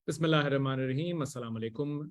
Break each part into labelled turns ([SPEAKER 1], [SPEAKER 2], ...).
[SPEAKER 1] Bismillahirrahmanirrahim. Assalamu alaikum.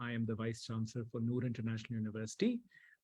[SPEAKER 1] I am the Vice Chancellor for Noor International University.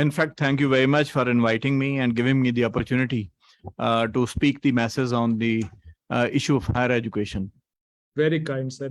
[SPEAKER 2] In fact, thank you very much for inviting me and giving me the opportunity to speak the masses on the issue of higher education.
[SPEAKER 1] Very kind, sir.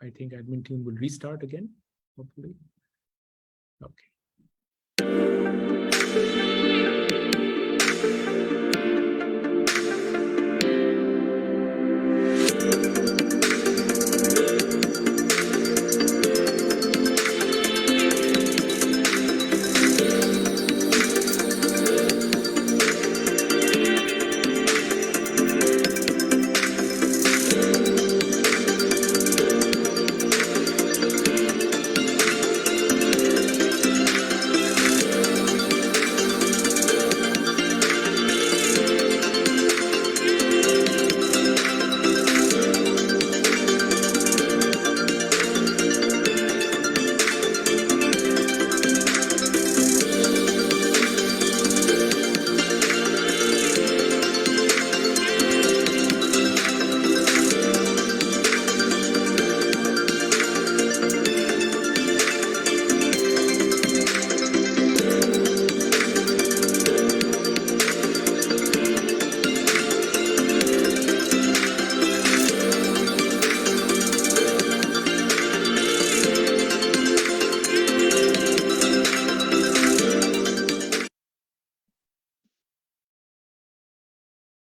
[SPEAKER 1] I think admin team will restart again, hopefully. Okay.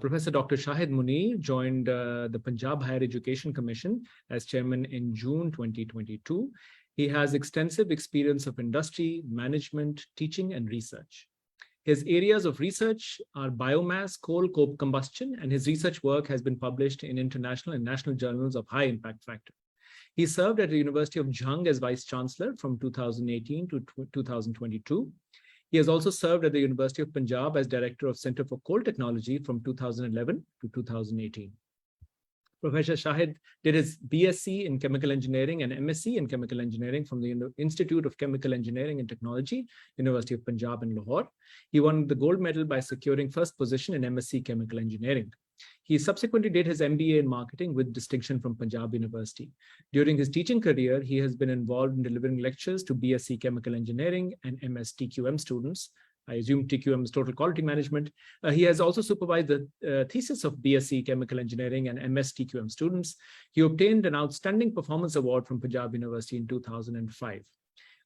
[SPEAKER 1] Professor Dr. Shahid Munir joined the Punjab Higher Education Commission as chairman in June 2022. He has extensive experience of industry, management, teaching, and research. His areas of research are biomass, coal combustion, and his research work has been published in international and national journals of high impact factor. He served at the University of Jhang as Vice Chancellor from 2018 to 2022. He has also served at the University of Punjab as Director of Center for Coal Technology from 2011 to 2018. Professor Shahid did his BSc in Chemical Engineering and MSc in Chemical Engineering from the Institute of Chemical Engineering and Technology, University of Punjab in Lahore. He won the gold medal by securing first position in MSc Chemical Engineering. He subsequently did his MBA in marketing with distinction from Punjab University. During his teaching career, he has been involved in delivering lectures to BSc Chemical Engineering and MS TQM students. I assume TQM is Total Quality Management. He has also supervised the thesis of BSc Chemical Engineering and MS TQM students. He obtained an Outstanding Performance Award from Punjab University in 2005.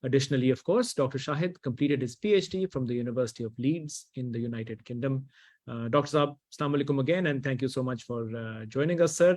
[SPEAKER 1] Additionally, of course, Dr. Shahid completed his PhD from the University of Leeds in the United Kingdom. Dr. Saab, Assalamu alaikum again, and thank you so much for joining us, sir.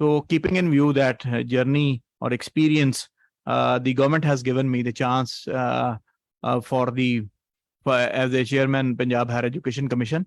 [SPEAKER 2] So keeping in view that journey or experience, the government has given me the chance as the chairman Punjab Higher Education Commission,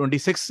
[SPEAKER 2] 26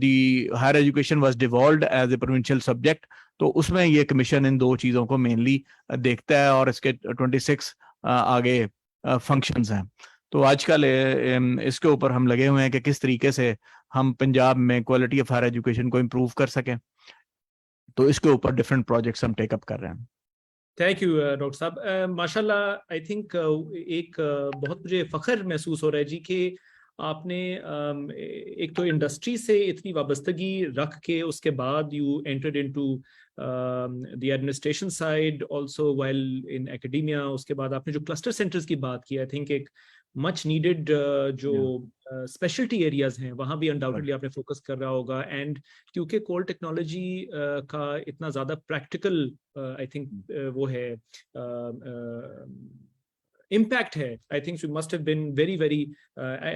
[SPEAKER 2] the higher education was devolved as a provincial subject تو اس میں یہ commission ان دو چیزوں کو mainly دیکھتا ہے اور اس کے 26 آگے فنکشنز ہیں. تو آج کل اس کے اوپر ہم لگے ہوئے ہیں کہ کس طریقے سے ہم پنجاب میں کوالٹی آف ہائر ایجوکیشن کو امپروو کر سکیں. تو اس کے اوپر ڈفرینٹ پروجیکٹس ہم ٹیک اپ کر رہے ہیں.
[SPEAKER 1] تھینک یو ڈاکٹر صاحب. ماشاء اللہ آئی تھنک ایک بہت مجھے فخر محسوس ہو رہا ہے جی کہ آپ نے ایک تو انڈسٹری سے اتنی وابستگی رکھ کے اس کے بعد you entered into the administration side also while in academia. اس کے بعد آپ نے جو کلسٹر سینٹرز کی بات کی آئی تھنک ایک مچ نیڈڈ جو اسپیشلٹی ایریاز ہیں وہاں بھی انڈاؤٹڈلی آپ نے فوکس کر رہا ہوگا. اینڈ کیونکہ کول ٹیکنالوجی کا اتنا زیادہ پریکٹیکل آئی تھنک وہ ہے impact hai, I think you must have been very very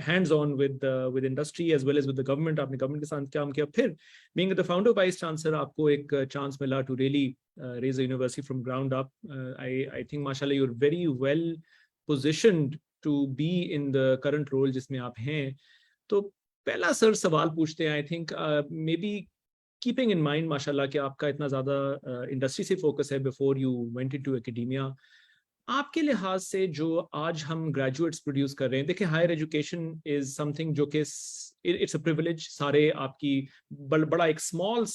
[SPEAKER 1] hands on with industry as well as with the government. aapne government ke sath kaam kiya, phir being the founder vice chancellor aapko ek chance mila to really raise a university from ground up. I think mashallah you're very well positioned to be in the current role jisme aap hain. to pehla sir sawal puchte hain. I think maybe keeping in mind mashallah کہ آپ کا اتنا زیادہ industry سے focus ہے before you went into academia, آپ کے لحاظ سے جو آج ہم گریجویٹس پروڈیوس کر رہے ہیں, دیکھیں ہائر ایجوکیشن از سم تھنگ جو کہ اٹس اے پریویلیج, سارے آپ کی بڑا ایک اسمالسٹ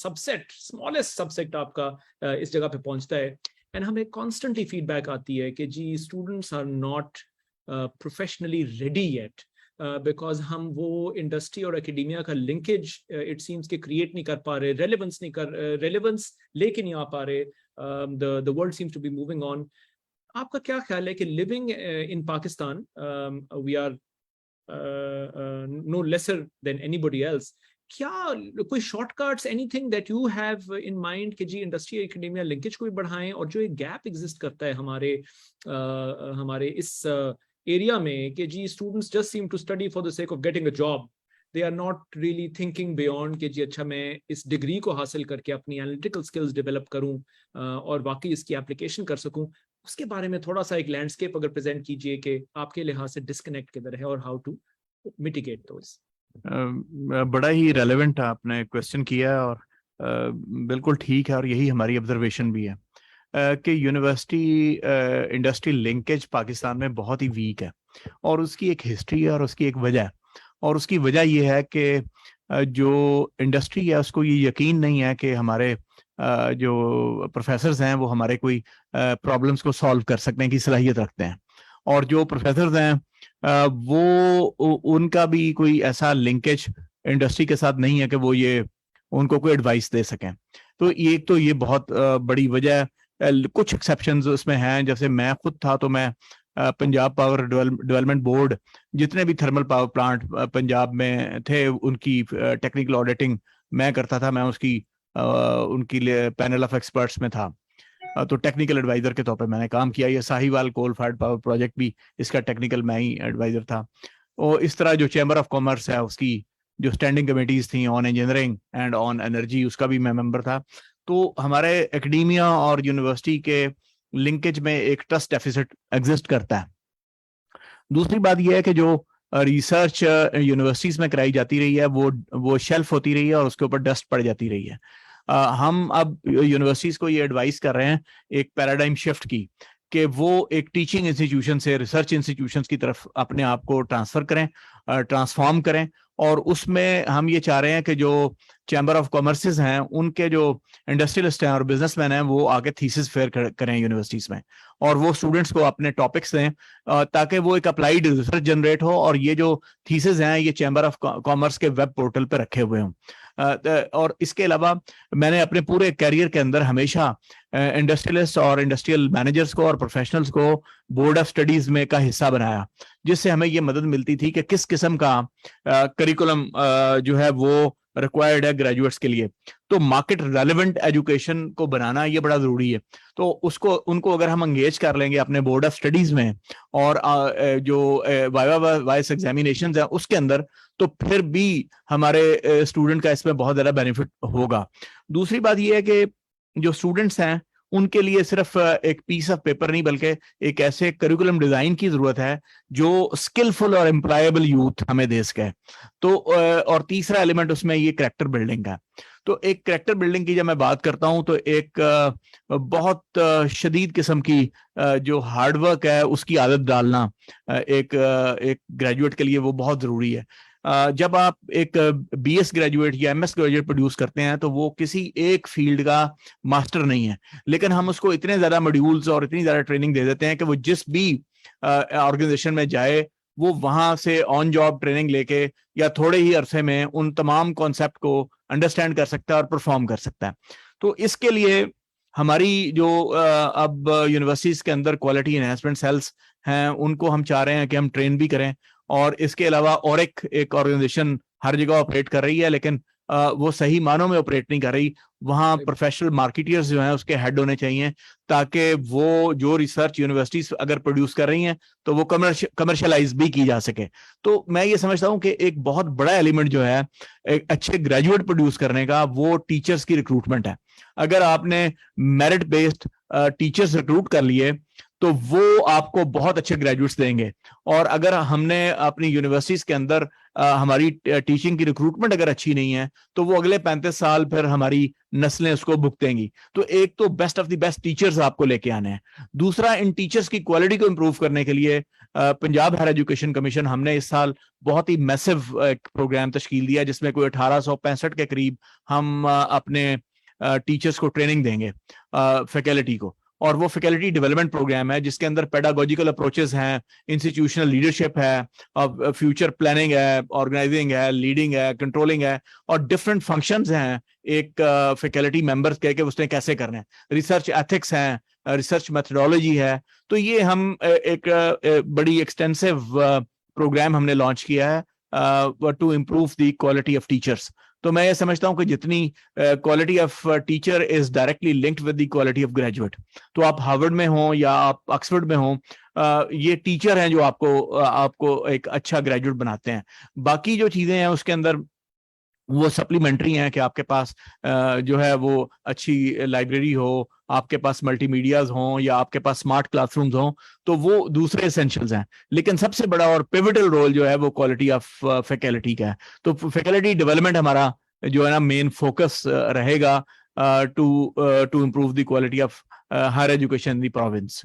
[SPEAKER 1] سب سیٹ آپ کا اس جگہ پہ پہنچتا ہے. اینڈ ہمیں کانسٹنٹلی فیڈ بیک آتی ہے کہ جی students are not professionally ready yet, because ہم وہ انڈسٹری اور اکیڈیمیا کا لنکیج اٹ سیمس کہ کریٹ نہیں کر پا رہے, ریلیونس لے کے نہیں آ پا رہے. the world seems to be moving on. آپ کا کیا خیال ہے کہ living in Pakistan we are no lesser than anybody else, کیا کوئی shortcuts anything that you have in mind کہ جی انڈسٹری اکیڈیمیا لنکیج کو بھی بڑھائیں, اور جو ایک گیپ ایگزسٹ کرتا ہے ہمارے اس ایریا میں کہ جی students just seem to study for the sake of getting a job, they are not really thinking beyond کہ جی اچھا میں اس ڈگری کو حاصل کر کے اپنی انالیٹیکل سکلز ڈیولپ کروں اور واقعی اس کی اپلیکیشن کر سکوں. اس کے بارے میں تھوڑا سا ایک لینڈسکیپ اگر پریزنٹ کیجئے کہ آپ کے لحاظ سے ڈسکنیکٹ کدھر ہے اور ہاؤ ٹو میٹیگیٹ دوز.
[SPEAKER 2] بڑا ہی ریلیونٹ آپ نے کویسچن کیا اور بالکل ٹھیک ہے, اور یہی ہماری آبزرویشن بھی ہے کہ یونیورسٹی انڈسٹری لنکیج پاکستان میں بہت ہی ویک ہے, اور اس کی ایک ہسٹری ہے اور اس کی ایک وجہ ہے. اور اس کی وجہ یہ ہے کہ جو انڈسٹری ہے اس کو یہ یقین نہیں ہے کہ ہمارے جو پروفیسرز ہیں وہ ہمارے کوئی پرابلمس کو سالو کر سکنے کی صلاحیت رکھتے ہیں, اور جو پروفیسرز ہیں وہ ان کا بھی کوئی ایسا لنکیج انڈسٹری کے ساتھ نہیں ہے کہ وہ یہ ان کو کوئی ایڈوائس دے سکیں. تو ایک تو یہ بہت بڑی وجہ ہے. کچھ ایکسیپشنز اس میں ہیں, جیسے میں خود تھا تو میں پنجاب پاور ڈیولپمنٹ بورڈ جتنے بھی تھرمل پاور پلانٹ پنجاب میں تھے ان کی ٹیکنیکل آڈیٹنگ میں کرتا تھا, میں اس کی ان کی پینل آف ایکسپرٹس میں تھا, تو ٹیکنیکل ایڈوائزر کے طور پہ میں نے کام کیا. یہ ساہیوال کول فائرڈ پاور پروجیکٹ بھی اس کا ٹیکنیکل میں ہی ایڈوائزر تھا. اور اس طرح جو چیمبر آف کامرس ہے اس کی جو اسٹینڈنگ کمیٹیز تھیں آن انجینئرنگ اینڈ آن انرجی, اس کا بھی میں ممبر تھا. تو ہمارے اکیڈیمیا اور یونیورسٹی کے لنکیج میں ایک ٹرسٹ ڈیفیسٹ ایگزسٹ کرتا ہے. دوسری بات یہ ہے کہ جو ریسرچ یونیورسٹیز میں کرائی جاتی رہی ہے وہ شیلف ہوتی رہی ہے اور اس کے اوپر ڈسٹ پڑ جاتی رہی ہے. ہم اب یونیورسٹیز کو یہ ایڈوائز کر رہے ہیں ایک پیراڈائم شفٹ کی, کہ وہ ایک ٹیچنگ انسٹیٹیوشن سے ریسرچ انسٹیٹیوشنز کی طرف اپنے آپ کو ٹرانسفر کریں, ٹرانسفارم کریں. اور اس میں ہم یہ چاہ رہے ہیں کہ جو چیمبر آف کامرسز ہیں ان کے جو انڈسٹریلسٹ ہیں اور بزنس مین ہیں وہ آگے تھیسس فیئر کریں یونیورسٹیز میں, اور وہ اسٹوڈنٹس کو اپنے ٹاپکس دیں تاکہ وہ ایک اپلائیڈ ریسرچ جنریٹ ہو, اور یہ جو تھیسز ہیں یہ چیمبر آف کامرس کے ویب پورٹل پہ رکھے ہوئے ہوں. اور اس کے علاوہ میں نے اپنے پورے کیریئر کے اندر ہمیشہ انڈسٹریلسٹ اور انڈسٹریل مینیجرز کو اور پروفیشنلز کو بورڈ آف اسٹڈیز میں کا حصہ بنایا, جس سے ہمیں یہ مدد ملتی تھی کہ کس قسم کا کریکولم جو ہے وہ ریکوائرڈ ہے گریجویٹس کے لیے. تو مارکیٹ ریلیونٹ ایجوکیشن کو بنانا یہ بڑا ضروری ہے. تو ان کو اگر ہم انگیج کر لیں گے اپنے بورڈ آف اسٹڈیز میں اور جو وائس ایگزامینیشنز ہیں اس کے اندر, تو پھر بھی ہمارے اسٹوڈنٹ کا اس میں بہت زیادہ بینیفٹ ہوگا. دوسری بات یہ ہے کہ جو اسٹوڈنٹس ہیں ان کے لیے صرف ایک پیس آف پیپر نہیں بلکہ ایک ایسے کریکولم ڈیزائن کی ضرورت ہے جو اسکلفل اور امپلائیبل یوتھ ہمیں دے سکے. تو اور تیسرا ایلیمنٹ اس میں یہ کریکٹر بلڈنگ کا. تو ایک کریکٹر بلڈنگ کی جب میں بات کرتا ہوں تو ایک بہت شدید قسم کی جو ہارڈ ورک ہے اس کی عادت ڈالنا ایک گریجویٹ کے لیے وہ بہت ضروری ہے. جب آپ ایک بی ایس گریجویٹ یا ایم ایس گریجویٹ پروڈیوس کرتے ہیں تو وہ کسی ایک فیلڈ کا ماسٹر نہیں ہے, لیکن ہم اس کو اتنے زیادہ موڈیولز اور اتنی زیادہ ٹریننگ دے دیتے ہیں کہ وہ جس بھی آرگنائزیشن میں جائے وہ وہاں سے آن جاب ٹریننگ لے کے یا تھوڑے ہی عرصے میں ان تمام کانسیپٹ کو انڈرسٹینڈ کر سکتا ہے اور پرفارم کر سکتا ہے. تو اس کے لیے ہماری جو اب یونیورسٹیز کے اندر کوالٹی انہینسمنٹ سیلز ہیں ان کو ہم چاہ رہے ہیں کہ ہم ٹرین بھی کریں, اور اس کے علاوہ اور ایک آرگنائزیشن ہر جگہ آپریٹ کر رہی ہے لیکن وہ صحیح معنوں میں آپریٹ نہیں کر رہی, وہاں پروفیشنل مارکیٹرز جو ہیں اس کے ہیڈ ہونے چاہیے تاکہ وہ جو ریسرچ یونیورسٹیز اگر پروڈیوس کر رہی ہیں تو وہ کمرشلائز بھی کی جا سکے. تو میں یہ سمجھتا ہوں کہ ایک بہت بڑا ایلیمنٹ جو ہے ایک اچھے گریجویٹ پروڈیوس کرنے کا وہ ٹیچرز کی ریکروٹمنٹ ہے. اگر آپ نے میرٹ بیسڈ ٹیچرز ریکروٹ کر لیے تو وہ آپ کو بہت اچھے گریجویٹس دیں گے, اور اگر ہم نے اپنی یونیورسٹیز کے اندر ہماری ٹیچنگ کی ریکروٹمنٹ اگر اچھی نہیں ہے تو وہ اگلے 35 سال پھر ہماری نسلیں اس کو بھگتیں گی. تو ایک تو best of the best teachers آپ کو لے کے آنے ہیں. دوسرا, ان ٹیچرز کی کوالٹی کو امپروو کرنے کے لیے پنجاب ہائر ایجوکیشن کمیشن ہم نے اس سال بہت ہی میسو ایک پروگرام تشکیل دیا جس میں کوئی 1865 کے قریب ہم اپنے ٹیچرز کو ٹریننگ دیں گے فیکلٹی کو, اور وہ فیکلٹی ڈیولپمنٹ پروگرام ہے جس کے اندر پیڈاگوجیکل اپروچز ہیں, انسٹیٹیوشنل لیڈرشپ ہے, فیوچر پلاننگ ہے, آرگنائزنگ ہے, لیڈنگ ہے, کنٹرولنگ ہے, اور ڈفرینٹ فنکشنز ہیں ایک فیکلٹی ممبرز کے کہ اس نے کیسے کرنا ہے, ریسرچ ایتھکس ہیں, ریسرچ میتھڈولوجی ہے. تو یہ ہم ایک بڑی ایکسٹینسو پروگرام ہم نے لانچ کیا ہے to improve the quality of teachers. تو میں یہ سمجھتا ہوں کہ جتنی quality of teacher is directly linked with the quality of graduate. تو آپ ہارورڈ میں ہوں یا آپ آکسفورڈ میں ہوں, یہ ٹیچر ہیں جو آپ کو ایک اچھا گریجویٹ بناتے ہیں. باقی جو چیزیں ہیں اس کے اندر وہ سپلیمنٹری ہیں کہ آپ کے پاس جو ہے وہ اچھی لائبریری ہو, آپ کے پاس ملٹی میڈیاز ہوں, یا آپ کے پاس اسمارٹ کلاس رومز ہوں, تو وہ دوسرے اسینشلز ہیں. لیکن سب سے بڑا اور پیوٹل رول جو ہے وہ کوالٹی آف فیکلٹی کا ہے. تو فیکلٹی ڈیولپمنٹ ہمارا جو ہے نا مین فوکس رہے گا to improve the quality of higher education in the province.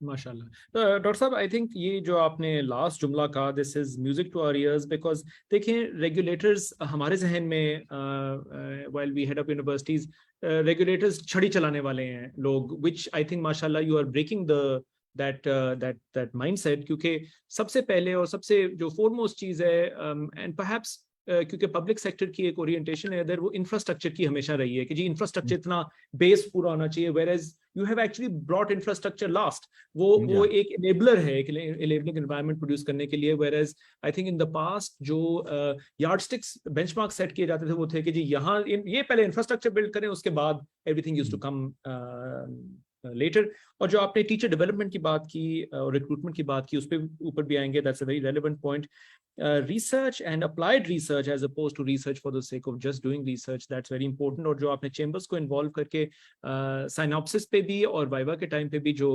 [SPEAKER 1] ماشاء اللہ. ڈاکٹر صاحب, آئی تھنک یہ جو آپ نے لاسٹ جملہ کہا, this is music to our ears, because دیکھیں ریگولیٹرز ہمارے ذہن میں while we head up universities, regulators چھڑی چلانے والے ہیں لوگ, وچ آئی تھنک ماشاء اللہ you are breaking that mindset, کیونکہ سب سے پہلے اور سب سے جو فورموسٹ چیز ہے, اینڈ پرہیپس کیونکہ پبلک سیکٹر کی ایک اورینٹیشن ہے ادھر, وہ انفراسٹرکچر کی ہمیشہ رہی ہے کہ جی انفراسٹرکچر اتنا بیس پورا ہونا چاہیے, whereas you have actually brought infrastructure last. وہ ایک enabler ہے ایک enabling environment produce کرنے کے لیے, whereas I think in the past جو yardsticks benchmark set کیے جاتے تھے وہ تھے کہ جی یہاں یہ پہلے infrastructure build کریں, اس کے بعد everything used to come later. اور جو آپ نے ٹیچر ڈیولپمنٹ کی بات کی اور ریکروٹمنٹ کی بات کی, اس پہ اوپر بھی آئیں گے. That's a very relevant point. Research and applied research as opposed to research for the sake of just doing research, that's very important. اور جو آپ نے چیمبرز کو انوالو کر کے سائناپسس پہ بھی اور وائوا کے ٹائم پہ بھی جو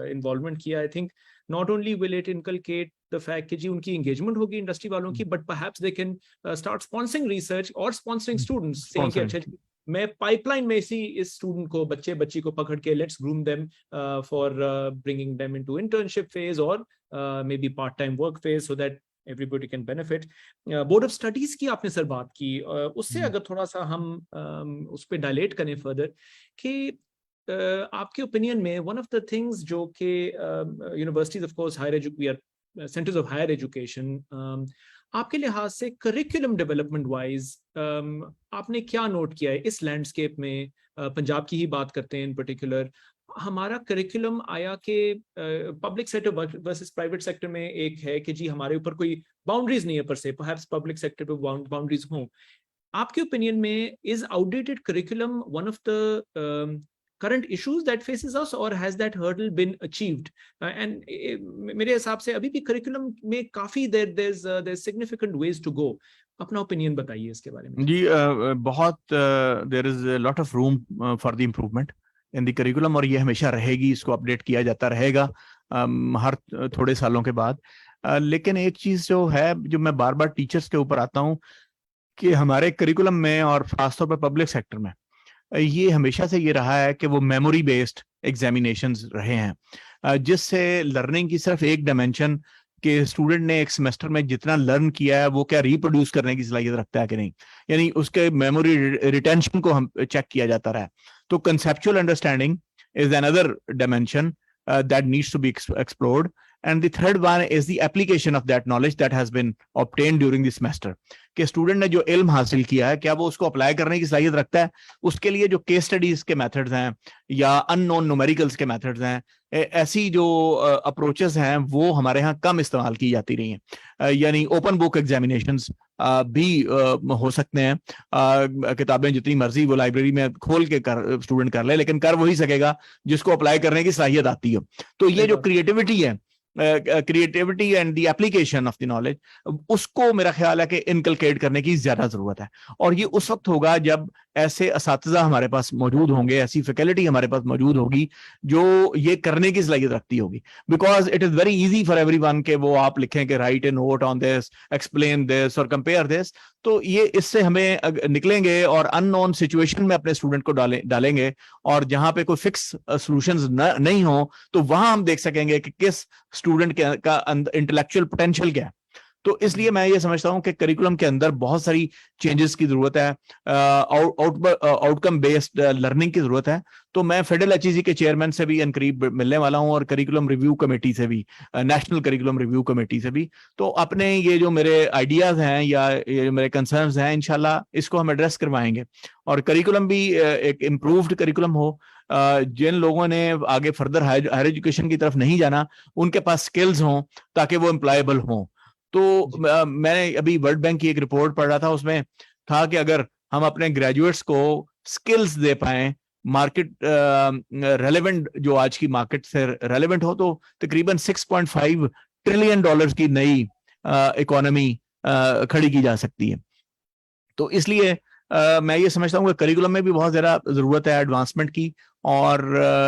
[SPEAKER 1] انوالومنٹ کیا, I think not only will it inculcate the fact کہ جی ان کی انگیجمنٹ ہوگی انڈسٹری والوں کی, but perhaps they can start sponsoring research or sponsoring students, saying کہ اچھا میں پائپ لائن میں اسی اس اسٹوڈنٹ کو بچی کو پکڑ کے let's groom them for bringing them into internship phase اور may be part time work phase, so that everybody can benefit. Board of studies کی آپ نے سر بات کی, اس سے اگر تھوڑا سا ہم اس پہ ڈائلیٹ کریں فردر کہ آپ کے اوپینین میں ون آف دا تھنگز جو کہ universities of course centres of higher education, آپ کے لحاظ سے کریکولم ڈیولپمنٹ وائز آپ نے کیا نوٹ کیا ہے اس لینڈسکیپ میں؟ پنجاب کی ہی بات کرتے ہیں ان پرٹیکولر, ہمارا کریکولم آیا کہ public sector versus private sector میں ایک ہے کہ جی ہمارے اوپر کوئی باؤنڈریز نہیں ہے پر سے, پرہیپس پبلک سیکٹر پہ باؤنڈریز ہوں. آپ کے اوپینین میں is out dated curriculum one of the current issues that faces us, or has that hurdle been achieved? And میرے حساب سے ابھی بھی curriculum میں کافی there's significant ways to go. اپنا opinion بتائیے اس کے بارے میں.
[SPEAKER 2] جی بہت there is a lot of room for the improvement in the curriculum, اور یہ ہمیشہ رہے گی, اس کو اپڈیٹ کیا جاتا رہے گا ہر تھوڑے سالوں کے بعد. لیکن ایک چیز جو ہے جو میں بار بار ٹیچرز کے اوپر آتا ہوں کہ ہمارے کریکولم میں اور خاص طور پر پبلک سیکٹر میں یہ ہمیشہ سے یہ رہا ہے کہ وہ میموری بیسڈ ایگزامینیشنز رہے ہیں، جس سے لرننگ کی صرف ایک ڈائمینشن کہ اسٹوڈنٹ نے ایک سیمسٹر میں جتنا لرن کیا ہے وہ کیا ریپروڈیوس کرنے کی صلاحیت رکھتا ہے کہ نہیں، یعنی اس کے میموری ریٹینشن کو ہم چیک کیا جاتا رہا ہے. تو کنسیپچوئل understanding is another dimension that needs to be explored. And the third one is the application of that knowledge that has been obtained during the semester. کہ اسٹوڈنٹ نے جو علم حاصل کیا ہے کیا وہ اس کو اپلائی کرنے کی صلاحیت رکھتا ہے. اس کے لیے جو کیس اسٹڈیز کے میتھڈز ہیں یا ان نون نومیریکلس کے میتھڈز ہیں، ایسی جو اپروچز ہیں وہ ہمارے ہاں کم استعمال کی جاتی رہی ہیں. یعنی اوپن بک ایگزامینیشنز بھی ہو سکتے ہیں، کتابیں جتنی مرضی وہ لائبریری میں کھول کے اسٹوڈنٹ کر لے، لیکن کر وہی سکے گا جس کو اپلائی کرنے کی صلاحیت آتی ہے. تو یہ جو کریٹیوٹی ہے، creativity and the application of the knowledge, اس کو میرا خیال ہے کہ انکلکیٹ کرنے کی زیادہ ضرورت ہے. اور یہ اس وقت ہوگا جب ایسے اساتذہ ہمارے پاس موجود ہوں گے، ایسی فیکلٹی ہمارے پاس موجود ہوگی جو یہ کرنے کی صلاحیت رکھتی ہوگی. Because it is very easy for everyone کہ وہ آپ لکھیں کہ write a note on this, explain this اور کمپیئر دس. تو یہ اس سے ہمیں نکلیں گے اور ان نون سچویشن میں اپنے اسٹوڈنٹ کو ڈالیں گے، اور جہاں پہ کوئی فکس سولوشنز نہیں ہوں تو وہاں ہم دیکھ سکیں گے کہ کس اسٹوڈنٹ کا انٹلیکچوئل پوٹینشیل کیا ہے. تو اس لیے میں یہ سمجھتا ہوں کہ کریکولم کے اندر بہت ساری چینجز کی ضرورت ہے، آؤٹ کم بیسڈ لرننگ کی ضرورت ہے. تو میں فیڈرل ایچ ای سی کے چیئرمین سے بھی انقریب ملنے والا ہوں، اور کریکولم ریویو کمیٹی سے بھی، نیشنل کریکولم ریویو کمیٹی سے بھی. تو اپنے یہ جو میرے آئیڈیاز ہیں یا یہ جو میرے کنسرنز ہیں، انشاءاللہ اس کو ہم ایڈریس کروائیں گے، اور کریکولم بھی ایک امپرووڈ کریکولم ہو. جن لوگوں نے آگے فردر ہائر ایجوکیشن کی طرف نہیں جانا، ان کے پاس سکلز ہوں تاکہ وہ امپلائیبل ہوں. تو میں نے ابھی ورلڈ بینک کی ایک رپورٹ پڑھ رہا تھا، اس میں تھا کہ اگر ہم اپنے گریجویٹس کو سکلز دے پائیں، مارکیٹ ریلیونٹ، جو آج کی مارکیٹ سے ریلیونٹ ہو، تو تقریباً $6.5 ٹریلین کی نئی اکانومی کھڑی کی جا سکتی ہے. تو اس لیے میں یہ سمجھتا ہوں کہ کریکولم میں بھی بہت زیادہ ضرورت ہے ایڈوانسمنٹ کی، اور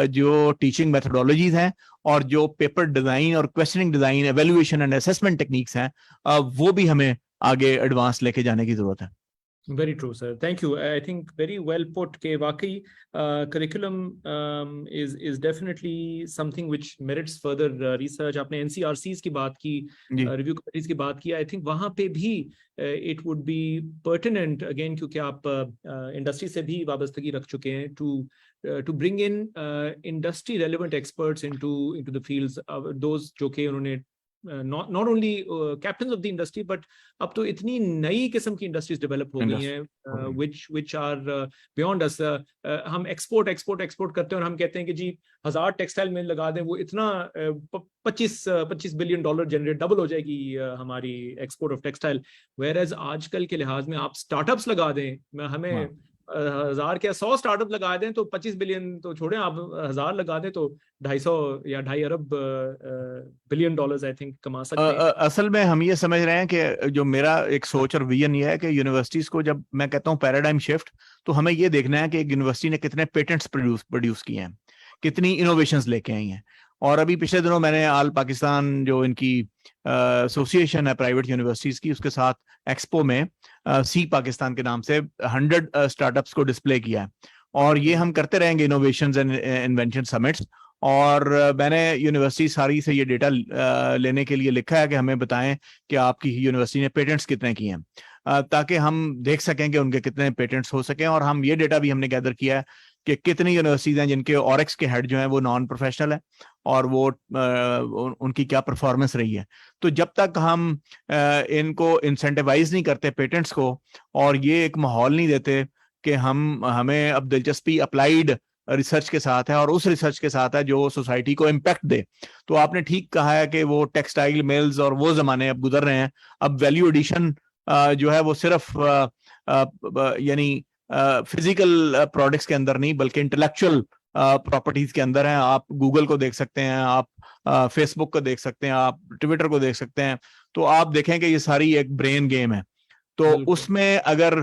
[SPEAKER 2] جو ٹیچنگ میتھڈولوجیز ہیں اور جو پیپر ڈیزائن اور questioning design, evaluation and assessment techniques ہیں، وہ بھی ہمیں آگے ایڈوانس لے کے جانے کی ضرورت ہے.
[SPEAKER 1] Very true, sir. Thank you. I think very well put. کہ واقعی curriculum is definitely something which merits further research. آپ نے NCRCs کی بات کی، ریویو کمیٹیز کی بات کی. I think وہاں پہ بھی it would be pertinent again، کیونکہ آپ انڈسٹری سے بھی وابستگی رکھ چکے ہیں، to bring in industry relevant experts into the fields, those جو کہ انہوں نے not only captains of the industry but اب تو اتنی نئی قسم کی انڈسٹریز ڈیولپ ہو گئی ہیں which are beyond us. ہم ایکسپورٹ کرتے ہیں اور ہم کہتے ہیں کہ جی 1000 ٹیکسٹائل مل لگا دیں، وہ اتنا $25 بلین جنریٹ ڈبل ہو جائے گی ہماری ایکسپورٹ آف ٹیکسٹائل. ویئر آپ کل کے لحاظ میں آپ اسٹارٹ اپس لگا دیں، ہمیں 1000 کیا 100 اسٹارٹ اپ لگا دیں تو 25 بلین تو چھوڑیں، آپ 1000 لگا دیں تو 250 یا 2.5 ارب بلین ڈالرز آئی تھنک کما سکتے ہیں.
[SPEAKER 2] اصل میں ہم یہ سمجھ رہے ہیں کہ جو میرا ایک سوچ اور ویژن یہ ہے کہ یونیورسٹیز کو، جب میں کہتا ہوں پیراڈائم شفٹ، تو ہمیں یہ دیکھنا ہے کہ ایک یونیورسٹی نے کتنے پیٹنٹس پروڈیوس کیے ہیں، کتنی انوویشنز لے کے آئی ہیں. اور ابھی پچھلے دنوں میں نے آل پاکستان جو ان کی ایسوسیشن ہے پرائیویٹ یونیورسٹیز کی، اس کے ساتھ ایکسپو میں سی پاکستان کے نام سے 100 اسٹارٹ اپس کو ڈسپلے کیا ہے. اور یہ ہم کرتے رہیں گے انوویشنز اینڈ انوینشن سمٹس. اور میں نے یونیورسٹی ساری سے یہ ڈیٹا لینے کے لیے لکھا ہے کہ ہمیں بتائیں کہ آپ کی یونیورسٹی نے پیٹنٹس کتنے کیے ہیں، تاکہ ہم دیکھ سکیں کہ ان کے کتنے پیٹنٹس ہو سکیں. اور ہم یہ ڈیٹا بھی ہم نے گیدر کیا ہے کہ کتنی یونیورسٹیز ہیں جن کے اورکس کے ہیڈ جو ہیں وہ نان پروفیشنل ہیں، اور وہ ان کی کیا پرفارمنس رہی ہے. تو جب تک ہم ان کو انسینٹیوائز نہیں کرتے پیٹنٹس کو، اور یہ ایک ماحول نہیں دیتے کہ ہمیں اب دلچسپی اپلائیڈ ریسرچ کے ساتھ ہے، اور اس ریسرچ کے ساتھ ہے جو سوسائٹی کو امپیکٹ دے. تو آپ نے ٹھیک کہا ہے کہ وہ ٹیکسٹائل میلز اور وہ زمانے اب گزر رہے ہیں. اب ویلیو ایڈیشن جو ہے وہ صرف یعنی فزیکل پروڈکٹس کے اندر نہیں بلکہ انٹلیکچوئل پراپرٹیز کے اندر ہیں. آپ گوگل کو دیکھ سکتے ہیں، آپ فیس بک کو دیکھ سکتے ہیں، آپ ٹویٹر کو دیکھ سکتے ہیں. تو آپ دیکھیں کہ یہ ساری ایک برین گیم ہے. تو اس میں اگر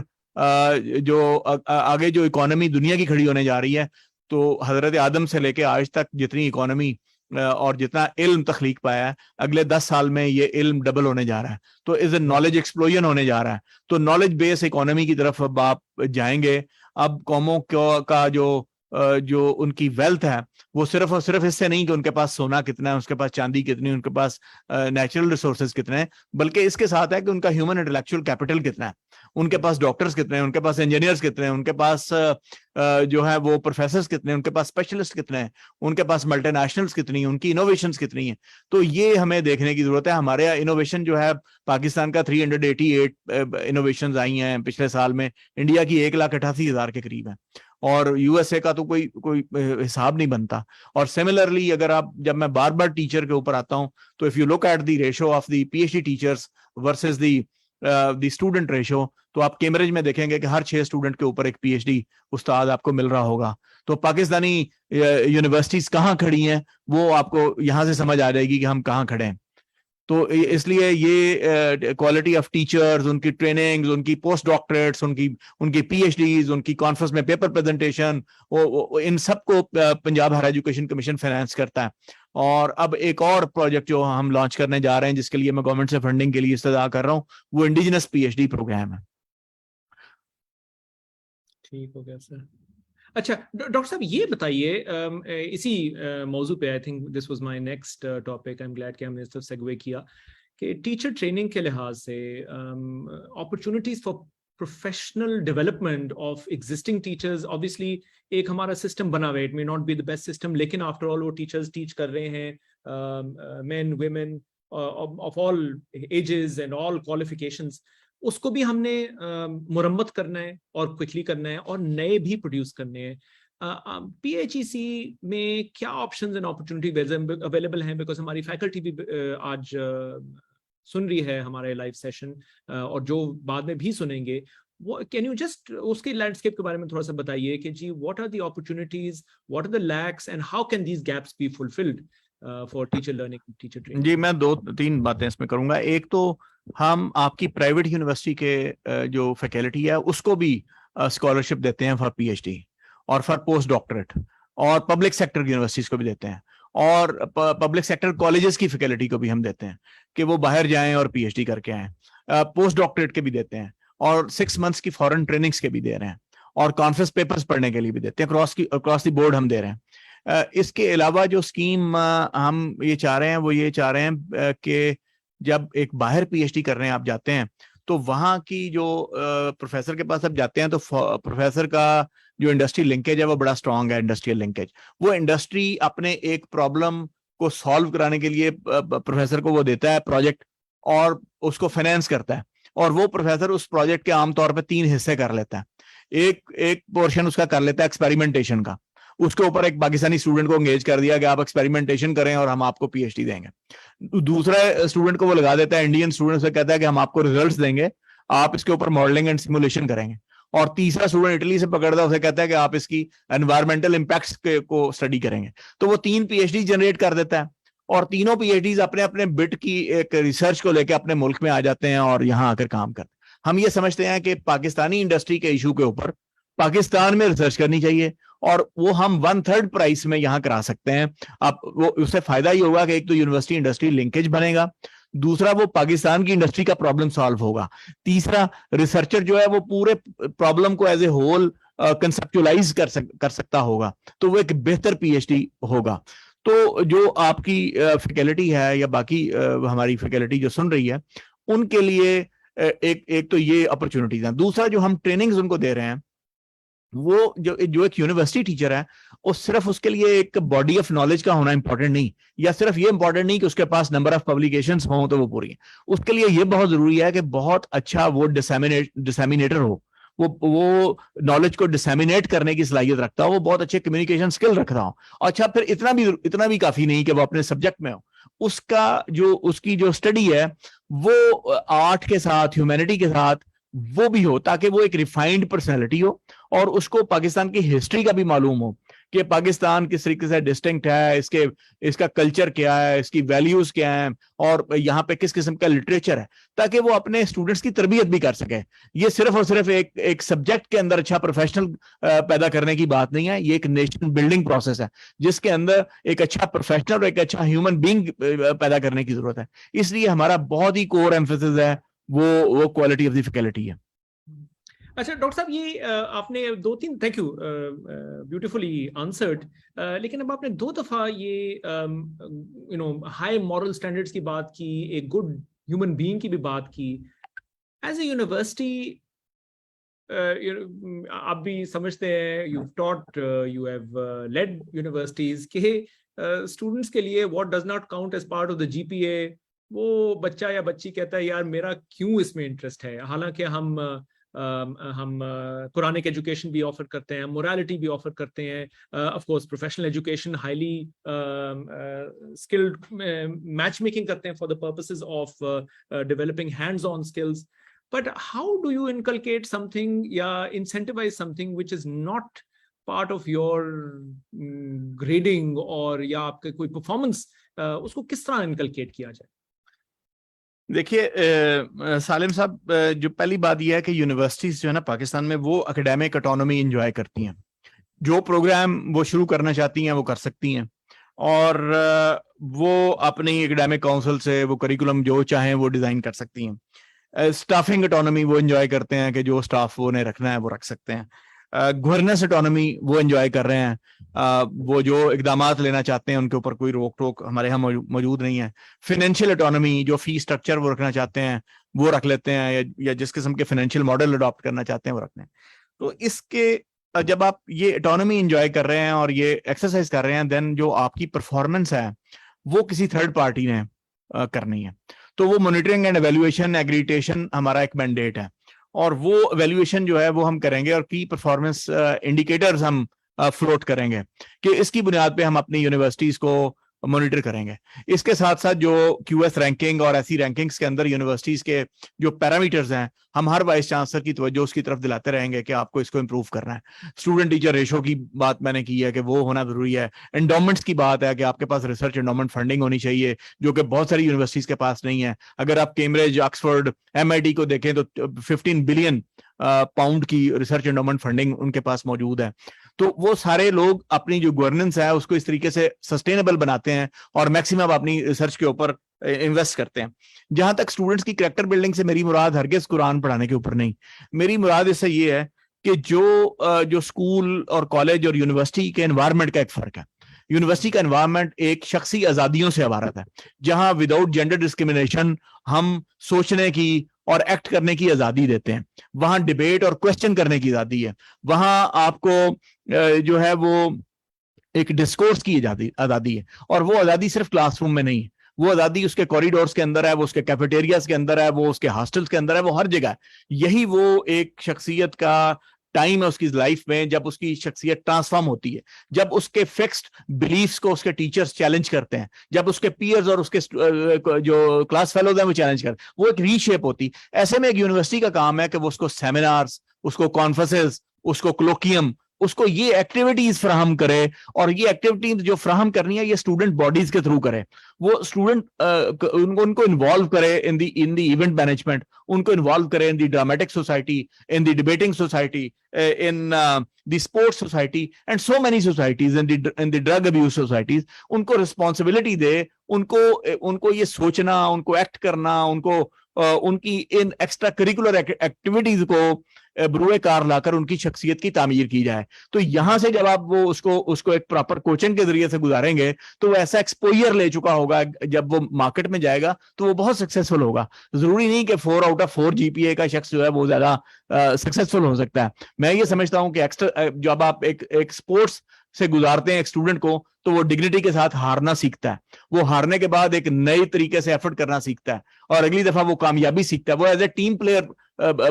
[SPEAKER 2] جو آگے جو اکانومی دنیا کی کھڑی ہونے جا رہی ہے، تو حضرت آدم سے لے کے آج تک جتنی اکانومی اور جتنا علم تخلیق پایا ہے اگلے 10 سال میں یہ علم ڈبل ہونے جا رہا ہے. تو از اے نالج ایکسپلوژن ہونے جا رہا ہے. تو نالج بیس اکانومی کی طرف اب آپ جائیں گے. اب قوموں کا جو ان کی ویلتھ ہے وہ صرف اور صرف اس سے نہیں کہ ان کے پاس سونا کتنا ہے, اس کے پاس چاندی کتنی, ان کے پاس نیچرل ریسورسز کتنے ہیں, بلکہ اس کے ساتھ ہے کہ ان کا ہیومن انٹلیکچوئل کیپٹل کتنا ہے, ان کے پاس ڈاکٹرز کتنے ہیں, ان کے پاس انجینئرز کتنے ہیں, ان کے پاس جو ہے وہ پروفیسرز کتنے ہیں, ان کے پاس اسپیشلسٹ کتنے ہیں, ان کے پاس ملٹی نیشنلز کتنی ہیں, ان کی انوویشنز کتنی ہیں. تو یہ ہمیں دیکھنے کی ضرورت ہے. ہمارے انوویشن جو ہے پاکستان کا 388 انوویشنز آئی ہیں پچھلے سال میں, انڈیا کی 1,88,000 کے قریب ہیں, اور یو ایس اے کا تو کوئی حساب نہیں بنتا. اور سملرلی اگر آپ, جب میں بار بار ٹیچر کے اوپر آتا ہوں, تو if you look at the ratio of the P H D teachers versus the student ratio, تو آپ کیمبرج میں دیکھیں گے کہ ہر 6 اسٹوڈنٹ کے اوپر ایک پی ایچ ڈی استاد آپ کو مل رہا ہوگا. تو پاکستانی یونیورسٹیز کہاں کھڑی ہیں وہ آپ کو یہاں سے سمجھ آ جائے گی کہ ہم کہاں کھڑے ہیں. تو اس لیے یہ کوالٹی آف ٹیچرز, ان کی ٹریننگز, ان کی پوسٹ ڈاکٹریٹس, ان کی پی ایچ ڈیز, ان کی کانفرنس میں پیپر پریزنٹیشن, ان سب کو Punjab higher education commission finance کرتا ہے. اور اب ایک اور پروجیکٹ جو ہم لانچ کرنے جا رہے ہیں, جس کے لیے میں گورنمنٹ سے فنڈنگ کے لیے استدعا کر رہا ہوں, وہ indigenous P H D programme ہے.
[SPEAKER 1] ٹھیک ہو گیا سر. اچھا ڈاکٹر صاحب یہ بتائیے, اسی موضوع پہ I think this was my next topic, I am glad کہ ہم نے اس طرف سیگوے کیا, کہ ٹیچر ٹریننگ کے لحاظ سے opportunities for professional development of existing teachers. obviously ایک ہمارا سسٹم بنا ہوا ہے, it may not be the best system, لیکن آفٹر آل وہ ٹیچرز ٹیچ کر رہے ہیں, men women of all ages and all qualifications. اس کو بھی ہم نے مرمت کرنا ہے اور کوئکلی کرنا ہے اور نئے بھی پروڈیوس کرنے ہیں. پی ایچ ای سی میں کیا آپشنز اینڈ اپرچونیٹی اویلیبل ہیں, بیکاز ہماری فیکلٹی بھی آج سن رہی ہے ہمارے لائیو سیشن, اور جو بعد میں بھی سنیں گے. کین یو جسٹ اس کے لینڈسکیپ کے بارے میں تھوڑا سا بتائیے کہ جی what are the opportunities, what are the lacks, and how can these gaps be fulfilled for teacher learning, teacher training.
[SPEAKER 2] جی میں 2-3 باتیں اس میں کروں گا. ایک تو ہم آپ کی پرائیویٹ یونیورسٹی کے جو فیکلٹی ہے اس کو بھی اسکالرشپ دیتے ہیں فار پی ایچ ڈی اور فار پوسٹ ڈاکٹریٹ, اور پبلک سیکٹر یونیورسٹیز کو بھی دیتے ہیں, اور پبلک سیکٹر کالجز کی فیکلٹی کو بھی ہم دیتے ہیں کہ وہ باہر جائیں اور پی ایچ ڈی کر کے آئیں. پوسٹ ڈاکٹریٹ کے بھی دیتے ہیں, اور 6 months کی فورن ٹریننگز کے بھی دے رہے ہیں, اور کانفرنس پیپرز پڑھنے کے لیے بھی دیتے ہیں. اکراس دی بورڈ ہم دے رہے ہیں. اس کے علاوہ جو اسکیم ہم یہ چاہ رہے ہیں وہ یہ چاہ رہے ہیں کہ جب ایک باہر پی ایچ ڈی کر رہے ہیں آپ جاتے ہیں, تو وہاں کی جو پروفیسر کے پاس آپ جاتے ہیں, تو پروفیسر کا جو انڈسٹری لنکیج ہے وہ بڑا اسٹرانگ ہے. انڈسٹریل لنکیج, وہ انڈسٹری اپنے ایک پرابلم کو سالو کرانے کے لیے پروفیسر کو وہ دیتا ہے پروجیکٹ, اور اس کو فائنینس کرتا ہے, اور وہ پروفیسر اس پروجیکٹ کے عام طور پہ 3 حصے کر لیتا ہے. ایک پورشن اس کا کر لیتا ہے ایکسپیریمنٹیشن کا, اس کے اوپر ایک پاکستانی اسٹوڈنٹ کو انگیج کر دیا کہ آپ ایکسپیریمنٹیشن کریں اور ہم آپ کو پی ایچ ڈی دیں گے. دوسرا اسٹوڈنٹ کو وہ لگا دیتا ہے, انڈین اسٹوڈنٹ سے کہتا ہے کہ ہم آپ کو ریزلٹس دیں گے, آپ اس کے اوپر ماڈلنگ اینڈ سیمولیشن کریں گے. اور تیسرا اسٹوڈنٹ اٹلی سے پکڑتا ہے, اسے کہتا ہے کہ آپ اس کی انوائرمنٹل امپیکٹس کو اسٹڈی کریں گے. تو وہ 3 پی ایچ ڈی جنریٹ کر دیتا ہے, اور تینوں پی ایچ ڈیز اپنے اپنے بٹ کی ایک ریسرچ کو لے کے اپنے ملک میں آ جاتے ہیں اور یہاں آ کر کام کرتے ہیں. ہم یہ سمجھتے ہیں کہ پاکستانی انڈسٹری کے ایشو کے اوپر پاکستان میں ریسرچ کرنی چاہیے, اور وہ ہم 1/3 پرائس میں یہاں کرا سکتے ہیں. اب وہ اس سے فائدہ یہ ہوگا کہ ایک تو یونیورسٹی انڈسٹری لنکیج بنے گا, دوسرا وہ پاکستان کی انڈسٹری کا پرابلم سالو ہوگا, تیسرا ریسرچر جو ہے وہ پورے پرابلم کو ایز اے ہول کنسپچولائز کر سکتا ہوگا, تو وہ ایک بہتر پی ایچ ڈی ہوگا. تو جو آپ کی فیکلٹی ہے یا باقی ہماری فیکلٹی جو سن رہی ہے, ان کے لیے ایک تو یہ اپرچونٹیز ہیں. دوسرا جو ہم ٹریننگز ان کو دے رہے ہیں, وہ جو ایک یونیورسٹی ٹیچر ہے, وہ صرف اس کے لیے ایک باڈی آف نالج کا ہونا امپورٹنٹ نہیں, یا صرف یہ امپورٹنٹ نہیں کہ اس کے پاس نمبر آف پبلیکیشنز ہوں تو وہ پوری ہیں. اس کے لیے یہ بہت ضروری ہے کہ بہت اچھا وہ ڈسیمینیٹر ہو, وہ نالج کو ڈسیمینیٹ کرنے کی صلاحیت رکھتا ہو, وہ بہت اچھے کمیونیکیشن سکل رکھ رہا ہو. اچھا پھر اتنا بھی کافی نہیں کہ وہ اپنے سبجیکٹ میں ہو, اس کی جو اسٹڈی ہے وہ آرٹ کے ساتھ, ہیومینٹی کے ساتھ وہ بھی ہو, تاکہ وہ ایک ریفائنڈ پرسنالٹی ہو, اور اس کو پاکستان کی ہسٹری کا بھی معلوم ہو کہ پاکستان کس طریقے سے ڈسٹنکٹ ہے, اس کا کلچر کیا ہے, اس کی ویلیوز کیا ہیں, اور یہاں پہ کس قسم کا لٹریچر ہے, تاکہ وہ اپنے اسٹوڈنٹس کی تربیت بھی کر سکے. یہ صرف اور صرف ایک سبجیکٹ کے اندر اچھا پروفیشنل پیدا کرنے کی بات نہیں ہے, یہ ایک نیشن بلڈنگ پروسیس ہے جس کے اندر ایک اچھا پروفیشنل اور ایک اچھا ہیومن بینگ پیدا کرنے کی ضرورت ہے. اس لیے ہمارا بہت ہی کور ایمفیسس ہے وہ کوالٹی آف دی فیکلٹی ہے.
[SPEAKER 1] اچھا ڈاکٹر صاحب, یہ آپ نے 2-3 تھینک یو بیوٹیفلی آنسرڈ, لیکن اب آپ نے 2 دفعہ یہ ہائی مورل اسٹینڈرڈس کی بات کی, ایک گڈ ہیومن بینگ کی بھی بات کی. ایز اے یونیورسٹی آپ بھی سمجھتے ہیں, you taught, you have led universities, کہ اسٹوڈنٹس کے لیے what does not count as part of the G P A, وہ بچہ یا بچی کہتا ہے یار میرا کیوں اس میں انٹرسٹ ہے, حالانکہ ہم قرآنک ایجوکیشن بھی آفر کرتے ہیں, مورالٹی بھی آفر کرتے ہیں, of course professional education, highly skilled match making کرتے ہیں for the purposes of developing hands on skills. But how do you inculcate something یا incentivize something which is not part of your grading اور یا آپ کے کوئی performance, اس کو کس طرح inculcate کیا جائے؟
[SPEAKER 2] دیکھیے سالم صاحب, جو پہلی بات یہ ہے کہ یونیورسٹیز جو ہے نا پاکستان میں, وہ اکیڈیمک اٹانومی انجوائے کرتی ہیں. جو پروگرام وہ شروع کرنا چاہتی ہیں وہ کر سکتی ہیں, اور وہ اپنی اکیڈیمک کاؤنسل سے وہ کریکولم جو چاہیں وہ ڈیزائن کر سکتی ہیں. اسٹافنگ اٹانومی وہ انجوائے کرتے ہیں کہ جو اسٹاف وہ انہیں رکھنا ہے وہ رکھ سکتے ہیں. گورننس اٹانومی وہ انجوائے کر رہے ہیں, وہ جو اقدامات لینا چاہتے ہیں ان کے اوپر کوئی روک ٹوک ہمارے یہاں موجود نہیں ہے. فائنینشیل اٹانومی, جو فی اسٹرکچر وہ رکھنا چاہتے ہیں وہ رکھ لیتے ہیں, یا جس قسم کے فائنینشیل ماڈل اڈاپٹ کرنا چاہتے ہیں وہ رکھتے ہیں. تو اس کے جب آپ یہ اٹانومی انجوائے کر رہے ہیں اور یہ ایکسرسائز کر رہے ہیں, دین جو آپ کی پرفارمنس ہے وہ کسی تھرڈ پارٹی نے کرنی ہے. تو وہ مانیٹرنگ اینڈ ایویلویشن ایگریٹیشن ہمارا ایک مینڈیٹ ہے, اور وہ ایویلویشن جو ہے وہ ہم کریں گے, اور کی پرفارمنس انڈیکیٹرز ہم فلوٹ کریں گے کہ اس کی بنیاد پہ ہم اپنی یونیورسٹیز کو مانیٹر کریں گے. اس کے ساتھ ساتھ جو کیو ایس رینکنگ اور ایسی رینکنگز کے اندر یونیورسٹیز کے جو پیرامیٹرز ہیں, ہم ہر وائس چانسلر کی توجہ اس کی طرف دلاتے رہیں گے کہ آپ کو اس کو امپروو کرنا ہے. اسٹوڈنٹ ٹیچر ریشو کی بات میں نے کی ہے کہ وہ ہونا ضروری ہے. انڈومنٹس کی بات ہے کہ آپ کے پاس ریسرچ انڈومنٹ فنڈنگ ہونی چاہیے, جو کہ بہت ساری یونیورسٹیز کے پاس نہیں ہے. اگر آپ کیمبرج, آکسفورڈ, MIT کو دیکھیں تو 15 بلین پاؤنڈ کی ریسرچ انڈومنٹ فنڈنگ ان کے پاس موجود ہے. تو وہ سارے لوگ اپنی جو گورننس ہے اس کو اس طریقے سے سسٹینیبل بناتے ہیں اور میکسیمم اپنی ریسرچ کے اوپر انویسٹ کرتے ہیں. جہاں تک اسٹوڈنٹس کی کریکٹر بلڈنگ سے میری مراد ہرگز قرآن پڑھانے کے اوپر نہیں. میری مراد اس سے یہ ہے کہ جو اسکول اور کالج اور یونیورسٹی کے انوائرمنٹ کا ایک فرق ہے. یونیورسٹی کا انوائرمنٹ ایک شخصی آزادیوں سے عبارت ہے, جہاں وداؤٹ جینڈر ڈسکریمنیشن ہم سوچنے کی اور ایکٹ کرنے کی آزادی دیتے ہیں. وہاں ڈیبیٹ اور کوسچن کرنے کی آزادی ہے. وہاں آپ کو جو ہے وہ ایک ڈسکورس کی آزادی ہے, اور وہ آزادی صرف کلاس روم میں نہیں ہے, وہ آزادی اس کے کوریڈورز کے اندر ہے, وہ اس کے کیفیٹیریاز کے اندر ہے, وہ اس کے ہاسٹلز کے اندر ہے, وہ ہر جگہ ہے. یہی وہ ایک شخصیت کا ٹائم ہے اس کی لائف میں جب اس کی شخصیت ٹرانسفارم ہوتی ہے, جب اس کے فکسڈ بلیفز کو اس کے ٹیچرز چیلنج کرتے ہیں, جب اس کے پیئرز اور اس کے جو کلاس فیلوز ہیں وہ چیلنج کرتے ہیں, وہ ایک ری شیپ ہوتی. ایسے میں ایک یونیورسٹی کا کام ہے کہ وہ اس کو سیمینارز, اس کو کانفرنسز, اس کو کلوکیم, اس کو یہ ایکٹیویٹیز فراہم کرے, اور یہ ایکٹیویٹیز جو فراہم کرنی ہے یہ اسٹوڈنٹ باڈیز کے تھرو کرے. وہ اسٹوڈنٹ ان کو انوالو کرے ان دی ایونٹ مینجمنٹ, ان کو انوالو کرے in the dramatic society, in the debating society, in the sports society and so many societies, in the drug abuse societies. ان کو responsibility دے, ان کو یہ سوچنا, ان کو ایکٹ کرنا, ان کی ان ایکسٹرا کریکولر ایکٹیویٹیز کو بروئے کار لا کر ان کی شخصیت کی تعمیر کی جائے. تو یہاں سے جب آپ وہ اس کو ایک پراپر کوچنگ کے ذریعے سے گزاریں گے تو وہ ایسا ایکسپوئر لے چکا ہوگا, جب وہ مارکیٹ میں جائے گا تو وہ بہت سکسیسفل ہوگا. ضروری نہیں کہ 4 out of 4 GPA کا شخص جو ہے وہ زیادہ سکسیسفل ہو سکتا ہے. میں یہ سمجھتا ہوں کہ جب آپ ایک اسپورٹس سے گزارتے ہیں ایک اسٹوڈنٹ کو, تو وہ ڈگنیٹی کے ساتھ ہارنا سیکھتا ہے, وہ ہارنے کے بعد ایک نئے طریقے سے ایفرٹ کرنا سیکھتا ہے, اور اگلی دفعہ وہ کامیابی سیکھتا ہے, وہ ایز اے ٹیم پلیئر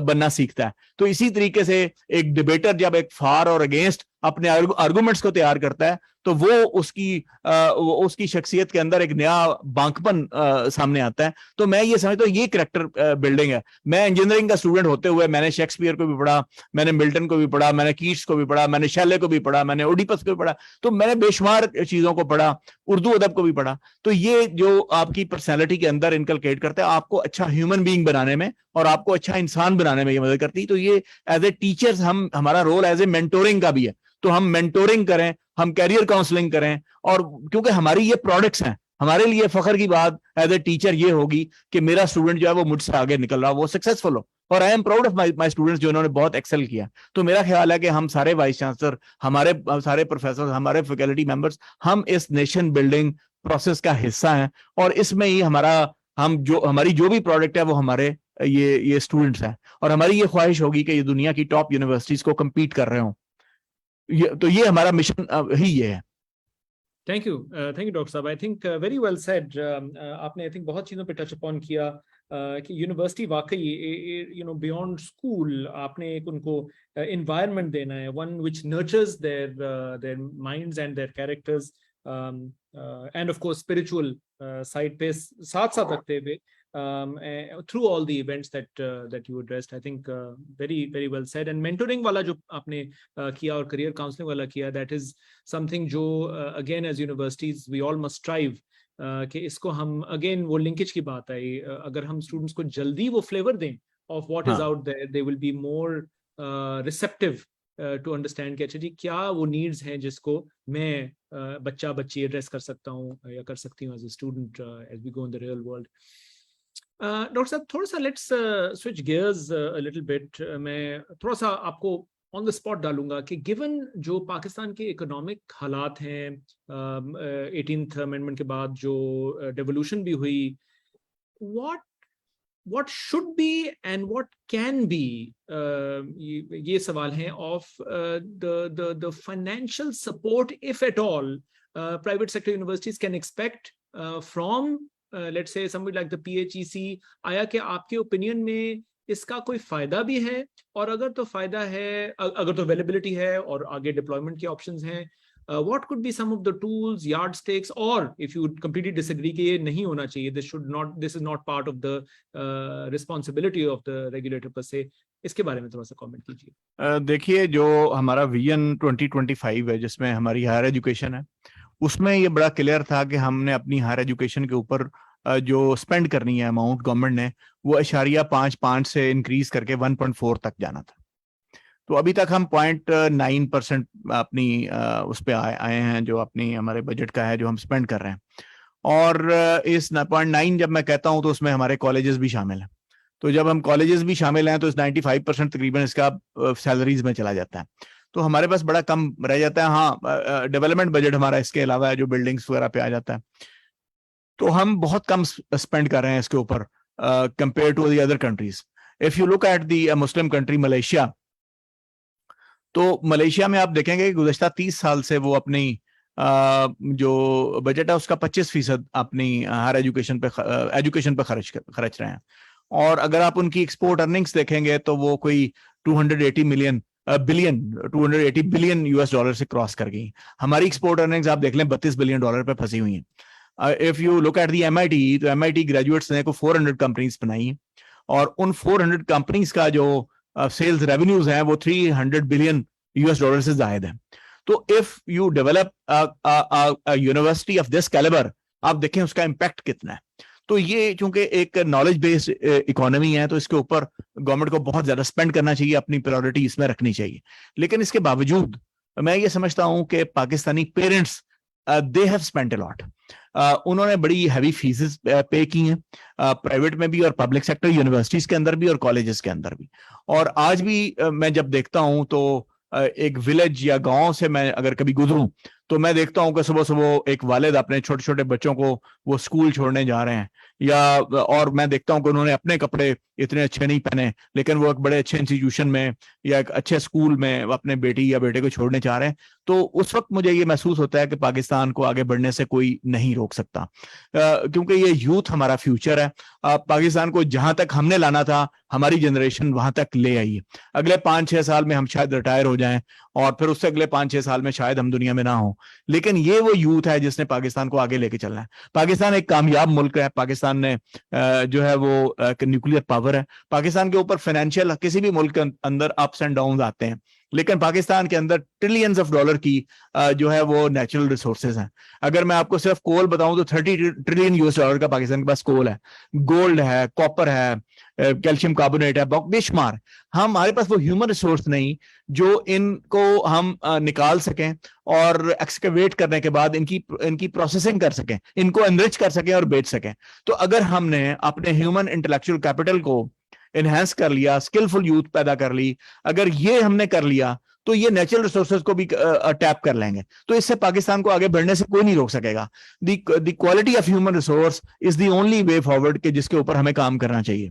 [SPEAKER 2] بننا سیکھتا ہے. تو اسی طریقے سے ایک ڈیبیٹر جب ایک فار اور اگینسٹ اپنے آرگومنٹس کو تیار کرتا ہے تو وہ اس کی شخصیت کے اندر ایک نیا بانکپن سامنے آتا ہے. تو میں یہ سمجھتا ہوں یہ کریکٹر بلڈنگ ہے. میں انجینئرنگ کا اسٹوڈنٹ ہوتے ہوئے میں نے شیکسپیئر کو بھی پڑھا, میں نے ملٹن کو بھی پڑھا, میں نے کیٹس کو بھی پڑھا, میں نے شیلے کو بھی پڑھا, میں نے اوڈیپس کو بھی پڑھا, تو میں نے بے شمار چیزوں کو پڑھا, اردو ادب کو بھی پڑھا. تو یہ جو آپ کی پرسنالٹی کے اندر انکلکیٹ کرتا ہے, آپ کو اچھا ہیومن بینگ بنانے میں اور آپ کو اچھا انسان بنانے میں یہ مدد کرتی ہے. تو یہ ایز اے ٹیچرز ہمارا رول ایز اے مینٹورنگ کا بھی ہے. تو ہم مینٹورنگ کریں, ہم کیریئر کاؤنسلنگ کریں, اور کیونکہ ہماری یہ پروڈکٹس ہیں, ہمارے لیے فخر کی بات ایز اے ٹیچر یہ ہوگی کہ میرا اسٹوڈنٹ جو ہے وہ مجھ سے آگے نکل رہا, وہ سکسیسفل ہو, اور I am proud of my students جو انہوں نے بہت ایکسل کیا. تو میرا خیال ہے کہ ہم سارے وائس چانسلر, ہمارے سارے پروفیسر, ہمارے فیکلٹی ممبرس, ہم اس نیشن بلڈنگ پروسیس کا حصہ ہیں, اور اس میں ہی ہماری جو بھی پروڈکٹ ہے وہ ہمارے یہ اسٹوڈنٹس ہیں, اور ہماری یہ خواہش ہوگی کہ یہ دنیا کی ٹاپ یونیورسٹیز کو کمپیٹ کر رہے ہوں. تو یہ ہمارا مشن ہی یہ ہے.
[SPEAKER 1] تھینک یو ڈاکٹر صاحب. I think very well said. آپ نے آئی تھنک بہت چیزوں پہ ٹچ اپون کیا کہ یونیورسٹی واقعی بیونڈ اسکول آپ نے ایک ان کو انوائرمنٹ دینا ہے, one which nurtures their minds and their characters, and of course spiritual side پہ ساتھ رکھتے ہوئے through all the events that you addressed. I think very very well said. And mentoring والا جو آپ نے کیا اور career counseling والا کیا, that is something جو again as universities we all must strive کہ اس کو ہم again وہ linkage کی بات آئی, اگر ہم students کو جلدی وہ flavor دیں of what is out there, they will be more receptive to understand کہ اچھا جی کیا وہ نیڈز ہیں جس کو میں بچہ بچی ایڈریس کر سکتا ہوں یا کر سکتی ہوں as a student as we go in the real world. Doctor صاحب تھوڑا سا let's switch gears little bit. میں تھوڑا سا آپ کو آن دا اسپاٹ ڈالوں گا کہ گیون جو پاکستان کے اکنامک حالات ہیں, 18th امینڈمنٹ کے بعد جو ڈیولوشن بھی ہوئی, what should be and what can be یہ سوال ہیں of the financial support if at all private sector universities can expect from let's say somebody like the PHEC. آیا کہ آپ کے اوپینین میں اس کا کوئی فائدہ بھی ہے, اور اگر تو فائدہ ہے, اگر تو اویلیبلٹی ہے اور آگے ڈپلائمنٹ کے آپشنز ہیں, what could be some of the tools, yardsticks, or if you completely disagree کہ یہ نہیں ہونا چاہیے, this is not part of the responsibility of the regulator per se, اس کے بارے میں تھوڑا سا کامنٹ کیجیے.
[SPEAKER 2] دیکھیے جو ہمارا ویژن 2025 ہے جس میں ہماری ہائر ایجوکیشن ہے, اس میں یہ بڑا کلیئر تھا کہ ہم نے اپنی ہائر ایجوکیشن کے اوپر جو اسپینڈ کرنی ہے اماؤنٹ گورنمنٹ نے, وہ 0.5 سے انکریز کر کے 1.4 تک جانا تھا. تو ابھی تک ہم 0.9% اپنی اس پہ آئے ہیں جو اپنی ہمارے بجٹ کا ہے جو ہم اسپینڈ کر رہے ہیں. اور اس 0.9 جب میں کہتا ہوں تو اس میں ہمارے کالجز بھی شامل ہیں. تو جب ہم کالجز بھی شامل ہیں تو اس 95% تقریباً اس کا سیلریز میں چلا جاتا ہے. تو ہمارے پاس بڑا کم رہ جاتا ہے. ہاں ڈیولپمنٹ بجٹ ہمارا اس کے علاوہ ہے جو بلڈنگس وغیرہ پہ آ جاتا ہے. تو ہم بہت کم اسپینڈ کر رہے ہیں اس کے اوپر compare to the other countries. If you look at the Muslim country Malaysia, تو ملیشیا میں آپ دیکھیں گے کہ گزشتہ 30 سال سے وہ اپنی جو بجٹ ہے اس کا 25% اپنی ہائر ایجوکیشن پہ خرچ رہے ہیں. اور اگر آپ ان کی ایکسپورٹ ارننگس دیکھیں گے تو وہ کوئی 280 بلین US ڈالر سے کراس کر گئی. ہماری ایکسپورٹ ارننگز آپ دیکھ لیں 32 بلین ڈالر پہ پھنسی ہوئی ہیں. If you look at the MIT, تو MIT گریجویٹس نے کو 400 کمپنیز بنائی ہیں, اور ان 400 کمپنیز کا جو سیلز ریونیوز ہیں وہ 300 بلین US ڈالر سے زائد ہیں. تو if you develop university of this calibre, آپ دیکھیں اس کا امپیکٹ کتنا ہے. تو یہ چونکہ ایک نالج بیسڈ اکانومی ہے تو اس کے اوپر گورنمنٹ کو بہت زیادہ اسپینڈ کرنا چاہیے, اپنی پرائیورٹی اس میں رکھنی چاہیے. لیکن اس کے باوجود میں یہ سمجھتا ہوں کہ Pakistani parents they have spend a lot. انہوں نے بڑی ہیوی فیسز پے کی ہیں پرائیویٹ میں بھی اور پبلک سیکٹر یونیورسٹیز کے اندر بھی اور کالجز کے اندر بھی. اور آج بھی میں جب دیکھتا ہوں تو ایک ولیج یا گاؤں سے میں اگر کبھی گزروں تو میں دیکھتا ہوں کہ صبح صبح ایک والد اپنے چھوٹے چھوٹے بچوں کو وہ اسکول چھوڑنے جا رہے ہیں، یا اور میں دیکھتا ہوں کہ انہوں نے اپنے کپڑے اتنے اچھے نہیں پہنے لیکن وہ ایک بڑے اچھے انسٹیٹیوشن میں یا ایک اچھے اسکول میں اپنے بیٹی یا بیٹے کو چھوڑنے چاہ رہے ہیں. تو اس وقت مجھے یہ محسوس ہوتا ہے کہ پاکستان کو آگے بڑھنے سے کوئی نہیں روک سکتا، کیونکہ یہ یوتھ ہمارا فیوچر ہے. پاکستان کو جہاں تک ہم نے لانا تھا ہماری جنریشن وہاں تک لے آئی ہے. اگلے 5-6 سال میں ہم شاید ریٹائر ہو جائیں اور پھر اس سے اگلے 5-6 سال میں شاید ہم دنیا میں نہ ہوں، لیکن یہ وہ یوتھ ہے جس نے پاکستان کو آگے لے کے چلنا ہے. پاکستان ایک کامیاب ملک ہے، پاکستان نے جو ہے وہ نیوکلیئر پاور ہے. پاکستان کے اوپر فائنینشیل کسی بھی ملک کے اندر اپس اینڈ ڈاؤنز آتے ہیں، لیکن پاکستان کے اندر ٹریلینز آف ڈالر کی جو ہے وہ نیچرل ریسورسز ہیں. اگر میں آپ کو صرف کول بتاؤں تو 30 ٹریلین یو ایس ڈالر کا پاکستان کے پاس کول ہے، گولڈ ہے، کاپر ہے، کیلشیم کاربونیٹ ہے، بے شمار. ہمارے پاس وہ ہیومن ریسورس نہیں جو ان کو ہم نکال سکیں اور ایکسکیویٹ کرنے کے بعد ان کی پروسیسنگ کر سکیں، ان کو انرچ کر سکیں اور بیچ سکیں. تو اگر ہم نے اپنے ہیومن انٹلیکچوئل کیپٹل کو انہینس کر لیا، اسکلفل یوتھ پیدا کر لی، اگر یہ ہم نے کر لیا تو یہ نیچرل ریسورسز کو بھی ٹیپ کر لیں گے. تو اس سے پاکستان کو آگے بڑھنے سے کوئی نہیں روک سکے گا. The quality of human resource is the only way forward کہ جس کے اوپر ہمیں کام کرنا چاہیے.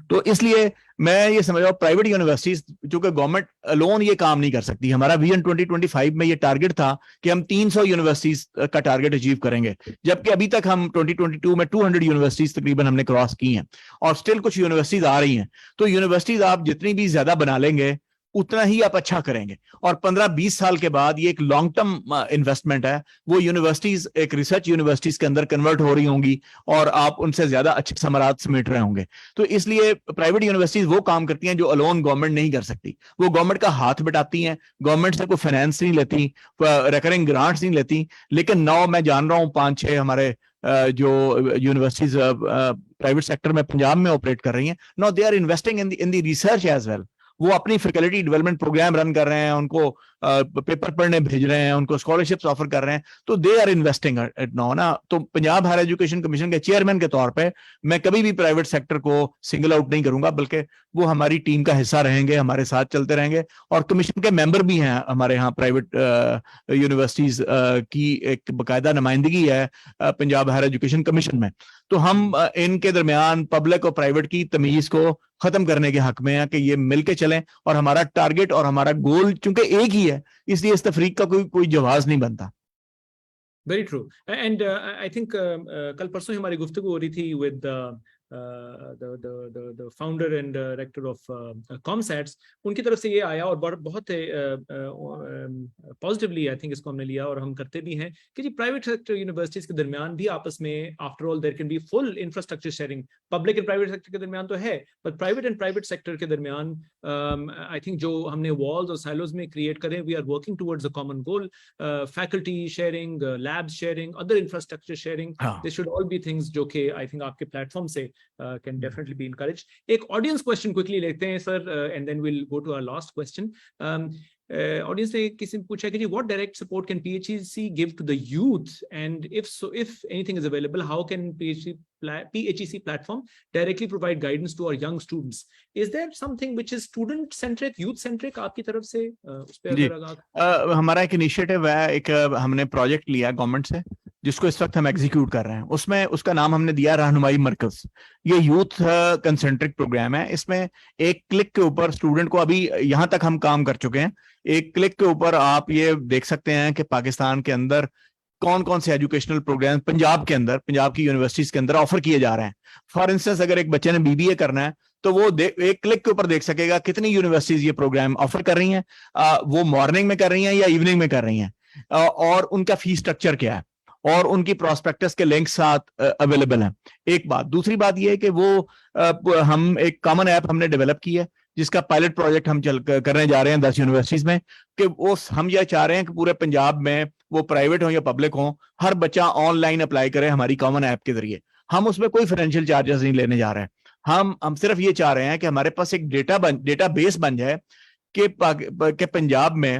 [SPEAKER 2] تو اس لیے میں یہ سمجھ رہا ہوں پرائیویٹ یونیورسٹیز چونکہ گورنمنٹ الون یہ کام نہیں کر سکتی. ہمارا ویژن 2025 میں یہ ٹارگٹ تھا کہ ہم 300 یونیورسٹیز کا ٹارگٹ اچیو کریں گے، جبکہ ابھی تک ہم 2022 میں 200 یونیورسٹیز تقریباً ہم نے کراس کی ہیں اور اسٹل کچھ یونیورسٹیز آ رہی ہیں. تو یونیورسٹیز آپ جتنی بھی زیادہ بنا لیں گے اتنا ہی آپ اچھا کریں گے، اور 15-20 سال کے بعد یہ ایک لانگ ٹرم انویسٹمنٹ ہے. وہ یونیورسٹیز ایک ریسرچ یونیورسٹیز کے اندر کنورٹ ہو رہی ہوں گی اور آپ ان سے زیادہ اچھے ثمرات سمیٹ رہے ہوں گے. تو اس لیے پرائیویٹ یونیورسٹیز وہ کام کرتی ہیں جو الون گورنمنٹ نہیں کر سکتی. وہ گورنمنٹ کا ہاتھ بٹاتی ہیں، گورنمنٹ سے کوئی فائنینس نہیں لیتی، ریکرنگ گرانٹس نہیں لیتی. لیکن نو میں جان رہا ہوں 5-6 ہمارے جو یونیورسٹیز پرائیویٹ سیکٹر میں پنجاب میں آپریٹ کر رہی ہیں، no they are investing in the research as well. وہ اپنی فیکلٹی ڈیولپمنٹ پروگرام رن کر رہے ہیں، ان کو پیپر پڑھنے بھیج رہے ہیں، ان کو اسکالرشپس آفر کر رہے ہیں. تو دے آر انویسٹنگ نو نا. تو پنجاب ہائر ایجوکیشن کمیشن کے چیئرمین کے طور پہ میں کبھی بھی پرائیویٹ سیکٹر کو سنگل آؤٹ نہیں کروں گا، بلکہ وہ ہماری ٹیم کا حصہ رہیں گے، ہمارے ساتھ چلتے رہیں گے. اور کمیشن کے ممبر بھی ہیں ہمارے ہاں پرائیویٹ یونیورسٹیز کی ایک باقاعدہ نمائندگی ہے پنجاب ہائر ایجوکیشن کمیشن میں. تو ہم ان کے درمیان پبلک اور پرائیویٹ کی تمیز کو ختم کرنے کے حق میں ہیں کہ یہ مل کے چلیں، اور ہمارا ٹارگٹ اور ہمارا گول چونکہ ایک ہی ہے اس لیے اس تفریق کا کوئی جواز نہیں بنتا.
[SPEAKER 1] Very true. And I think کل پرسوں ہماری گفتگو ہو رہی تھی with the founder and director of ComSats. ان کی طرف سے یہ آیا اور بہت پازیٹیولی آئی تھنک اس کو ہم نے لیا اور ہم کرتے بھی ہیں کہ جی پرائیویٹ سیکٹر یونیورسٹیز کے درمیان بھی آپس میں after all there can be full infrastructure sharing. Public and private sector کے درمیان تو ہے، but private and private sector کے درمیان آئی تھنک جو ہم نے والز اور سائلوز میں کریٹ کرے، we are working towards a common goal. Faculty sharing, labs sharing, other infrastructure sharing, this should all be things جو کہ آئی تھنک آپ کے پلیٹ فارم سے can definitely be encouraged. ایک audience question quickly لیتے ہیں sir, and then we'll go to our last question. Audience نے کسی نے پوچھا کہ جی what direct support can PHEC give to the youth, and if anything is available, how can PHEC platform directly provide guidance to our young students? Is there something which is student centric, youth centric آپ کی طرف سے اس پہ اگر
[SPEAKER 2] ہمارا ایک initiative ہے، ایک ہم نے پروجیکٹ لیا گورنمنٹ سے جس کو اس وقت ہم ایگزیکیوٹ کر رہے ہیں. اس میں اس کا نام ہم نے دیا رہنمائی مرکز. یہ یوتھ کنسنٹرک پروگرام ہے. اس میں ایک کلک کے اوپر اسٹوڈنٹ کو، ابھی یہاں تک ہم کام کر چکے ہیں، ایک کلک کے اوپر آپ یہ دیکھ سکتے ہیں کہ پاکستان کے اندر کون کون سے ایجوکیشنل پروگرام پنجاب کے اندر، پنجاب کی یونیورسٹیز کے اندر آفر کیے جا رہے ہیں. فار انسٹنس اگر ایک بچے نے BBA کرنا ہے تو وہ ایک کلک کے اوپر دیکھ سکے گا کتنی یونیورسٹیز یہ پروگرام آفر کر رہی ہیں، وہ مارننگ میں کر رہی ہیں یا ایوننگ میں کر رہی ہیں، اور ان کا فی اسٹرکچر کیا ہے، اور ان کی پراسپیکٹس کے لنک ساتھ اویلیبل ہیں. ایک بات. دوسری بات یہ ہے کہ وہ ہم ایک کامن ایپ ہم نے ڈیولپ کی ہے جس کا پائلٹ پروجیکٹ ہم کرنے جا رہے ہیں 10 یونیورسٹیز میں، کہ وہ ہم یہ چاہ رہے ہیں کہ پورے پنجاب میں وہ پرائیویٹ ہوں یا پبلک ہوں، ہر بچہ آن لائن اپلائی کرے ہماری کامن ایپ کے ذریعے. ہم اس میں کوئی فائنینشیل چارجز نہیں لینے جا رہے ہیں. ہم صرف یہ چاہ رہے ہیں کہ ہمارے پاس ایک ڈیٹا بیس بن جائے کہ پنجاب میں